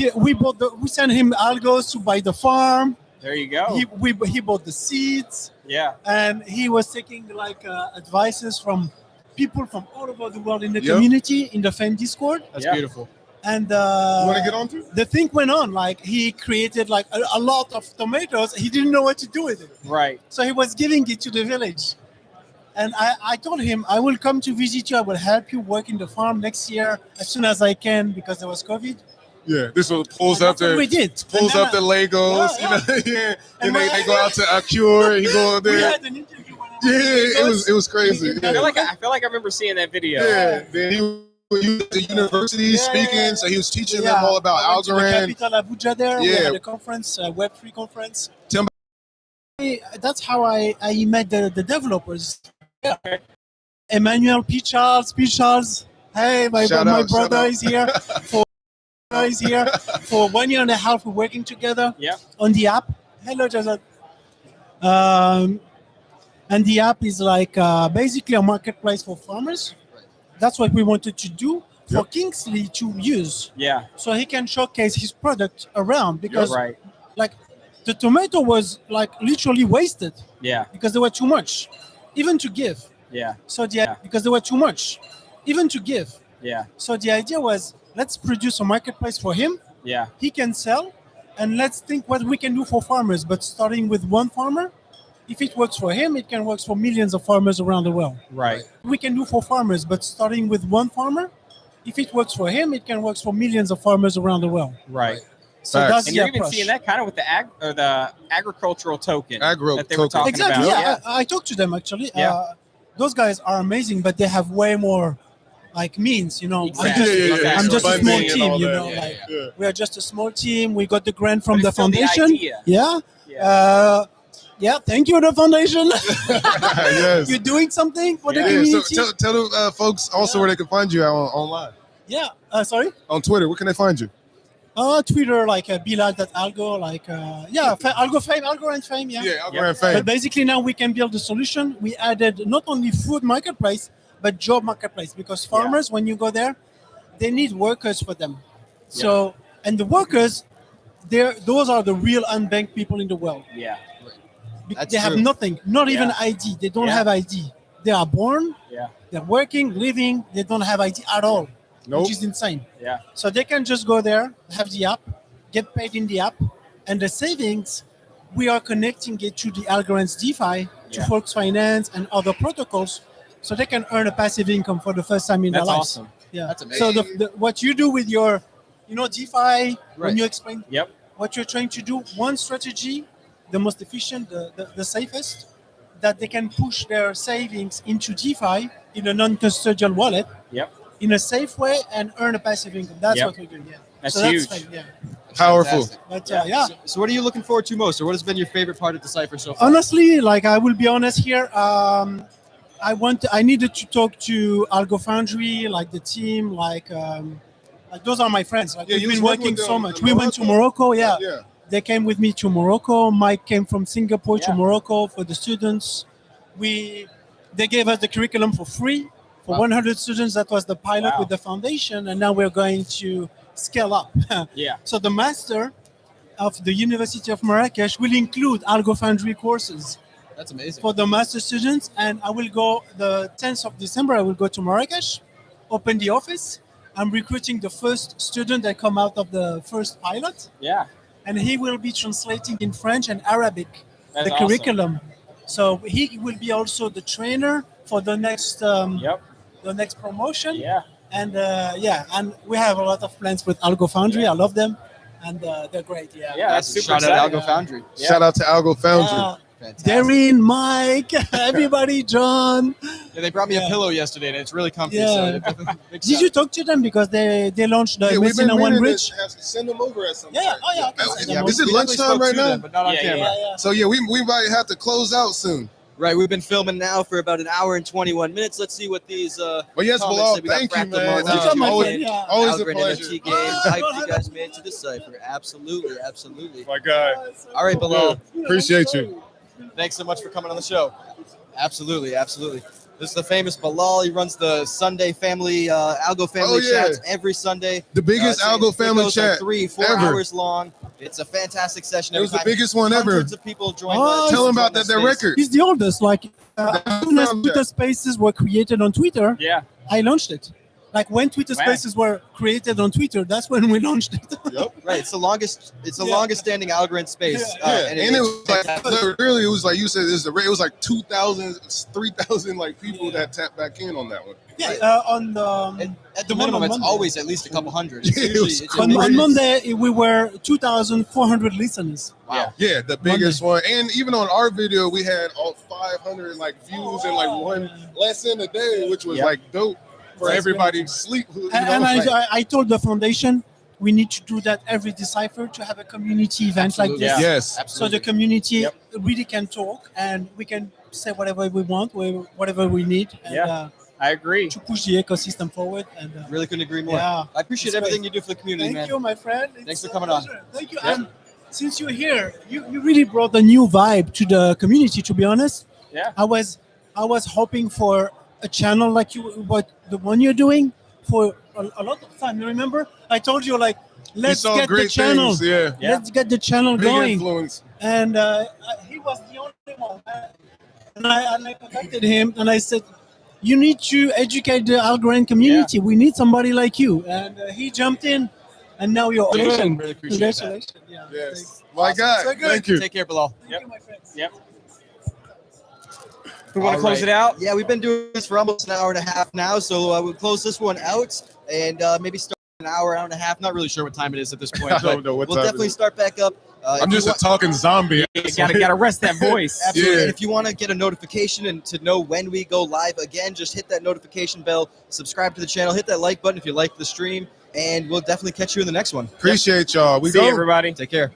we sent him algos to buy the farm. There you go. He bought the seeds. Yeah. And he was taking like advices from people from all over the world in the Yep. community in the Fame Discord. That's Yeah. beautiful. And You want to get on to? the thing went on. Like he created like a lot of tomatoes. He didn't know what to do with it, Right. so he was giving it to the village. And I told him, I will come to visit you. I will help you work in the farm next year as soon as I can, because there was COVID. Yeah. This one pulls And up that's what we the did. pulls And up the then Legos. Yeah, You know, yeah. And And they go out to Akure. He go we there. had an interview. When I Yeah. It was crazy. We did I Yeah. feel like I remember seeing that video. Yeah. Then he was at the university Yeah. speaking, so he was teaching them Yeah, all about I went to the Algorand. capital Abuja there. We Yeah. had a conference, a Web3 conference. Tell That's how I met the developers. Yeah. Emmanuel P. Charles. Hey, my Shout my out, brother shout out. is here. For 1 year and a half. We're working together Yeah. on the app. Hello, Jazad. And the app is like basically a marketplace for farmers. That's what we wanted to do for Kingsley to use, Yeah. so he can showcase his product around, because Right. like the tomato was like literally wasted Yeah. because there were too much, even to give. Yeah. So because there were too much, even to give. Yeah. So the idea was, let's produce a marketplace for him. Yeah. He can sell, and let's think what we can do for farmers. But starting with one farmer, if it works for him, it can work for millions of farmers around the world. Right. We can do for farmers, but starting with one farmer, if it works for him, it can work for millions of farmers around the world. Right. So Facts. that's And the you're even approach. seeing that kind of with the agricultural token Agro that they were token. talking Exactly. about. Yeah, I talked to them actually. Yeah. Those guys are amazing, but they have way more like means. You know, Exactly. I'm just a small Funding and team. all You that. know, Yeah, like yeah. we are just a small team. We got the grant from But the it's still the foundation. idea. Yeah. Yeah. Yeah. Thank you, the foundation. Yes. You're doing something for the Yeah, so community. tell the folks also where they can find you online. Yeah. Sorry. On Twitter, where can they find you? Twitter, like Bilal.algo, like Algo Fame, Algorand Fame. Yeah. Algorand Fame. But basically now we can build a solution. We added not only food marketplace, but job marketplace, because farmers, when you go there, they need workers for them. So, and the workers, those are the real unbanked people in the world. Yeah. They have nothing, not even ID. They don't Yeah. have ID. They are born, Yeah. they're working, living, they don't have ID at all, Nope. which is insane. Yeah. So they can just go there, have the app, get paid in the app, and the savings, we are connecting it to the Algorand's DeFi, to Yeah. Folks Finance and other protocols, so they can earn a passive income for the first time in That's their lives. awesome. Yeah, That's amazing. So what you do with your, DeFi, when Right. you explain Yep. what you're trying to do, one strategy, the most efficient, the safest, that they can push their savings into DeFi in a non-custodial wallet Yep. in a safe way and earn a passive income. That's Yep. what we do. Yeah, That's so huge. That's fine, yeah, Powerful. Fantastic. but Yeah. So what are you looking forward to most, or what has been your favorite part of Decipher so far? Honestly, like I will be honest here, I needed to talk to ALGO Foundry, like the team, like those are my friends. Like Yeah, we've you was been working working with so them much. in We went to Morocco. Yeah. Yeah. They came with me to Morocco. Mike came from Singapore to Yeah. Morocco for the students. They gave us the curriculum for free for 100 students. That was the pilot Wow. with the foundation, and now we're going to scale up. Yeah. So the master of the University of Marrakesh will include ALGO Foundry courses That's amazing. for the master students, and I will go the 10th of December. I will go to Marrakesh, open the office. I'm recruiting the first student that come out of the first pilot, Yeah. and he will be translating in French and Arabic That's the awesome. curriculum. So he will be also the trainer for the next Yep. the next promotion. Yeah. And and we have a lot of plans with ALGO Foundry. I love them, and they're great. Yeah. Yeah. That's super Shout out exciting. Algo Foundry. Yeah. Shout out to Algo Foundry. Fantastic. Darren, Mike, everybody, John. Yeah, they brought me a Yeah. pillow yesterday, and it's really comfy. Yeah. So big Did shout you talk to them because they launched the Yeah, we've been Messina One meaning Bridge? to have to send them over at some Yeah, point. oh yeah, I can send them Is over. it We definitely lunchtime spoke right to now? them, but not on Yeah, camera. Yeah. So yeah, we might have to close out soon. Right, we've been filming now for about an hour and 21 minutes. Let's see what these Well, yes, comments Bilal, say. We got thank you, Fractal man. Market, Welcome, my always, friend. Yeah. always a Algorand pleasure. NFT games. Hype you guys made to Decipher. Absolutely, absolutely. My guy. All right, Bilal. Appreciate you. Thanks so much for coming on the show. Absolutely, absolutely. This is the famous Bilal. He runs the Sunday family, Algo family Oh, yeah. chats every Sunday. The biggest Algo it family goes chat like 3-4 ever. hours long. It's a fantastic session. It every was the time. biggest one ever. Hundreds of people join. Oh, Tell them join about the their space. record. He's the oldest. Like as soon as Sound Twitter check. Spaces were created on Twitter, Yeah. I launched it. Like when Twitter Wow. Spaces were created on Twitter, that's when we launched it. Right, it's the longest. It's the Yeah. longest standing Algorand space. Yeah, and it it's was like fantastic. really, it was like you said, it was like 2,000, 3,000 like people that tapped back in on that one. Yeah, on the At the one minimum, on it's Monday. always at least a couple hundred. It's Yeah, it usually- was it's on usually- Monday we were 2,400 listeners. Wow. Yeah, the biggest one, and even on our video, we had all 500 like views in like one less than a day, which was Yep. like dope for That's everybody sleep. You know, And like- I told the foundation we need to do that every Decipher to have a community event like Absolutely. this. Yeah. yes, So Absolutely. the community Yep. really can talk and we can say whatever we want, whatever we need, and, Yeah. I agree. to push the ecosystem forward. And Really couldn't agree more. yeah, I appreciate It's everything great. you do for the community, thank man. you, my friend. Thanks It's for a coming on. pleasure. Thank you. Yep. And since you're here, you really brought a new vibe to the community. To be honest, Yeah. I was hoping for a channel like the one you're doing for a lot of time. You remember? I told you like, we let's saw get the great channel. things. Yeah, Yeah. Let's get the channel big going. influence. And he was the only one. And I contacted him and I said, you need to educate the Algorand community. We need somebody like you. And he jumped in, and now you're Congratulations. Really appreciate that. Congratulations. Yeah, Yes, my guy. So good. Thank you. Take care, Bilal. Thank you, my friends. Yep. We want to All close right. it out. Yeah, we've been doing this for almost an hour and a half now, so we'll close this one out and maybe start an hour and a half. Not really sure what time it is at this point, I but don't know what we'll time it definitely is. start back up. I'm just a talking zombie. You gotta rest that voice. Absolutely. Yeah. And if you want to get a notification and to know when we go live again, just hit that notification bell, subscribe to the channel, hit that like button if you like the stream, and we'll definitely catch you in the next one. Appreciate y'all. We See go. you, everybody. Take care.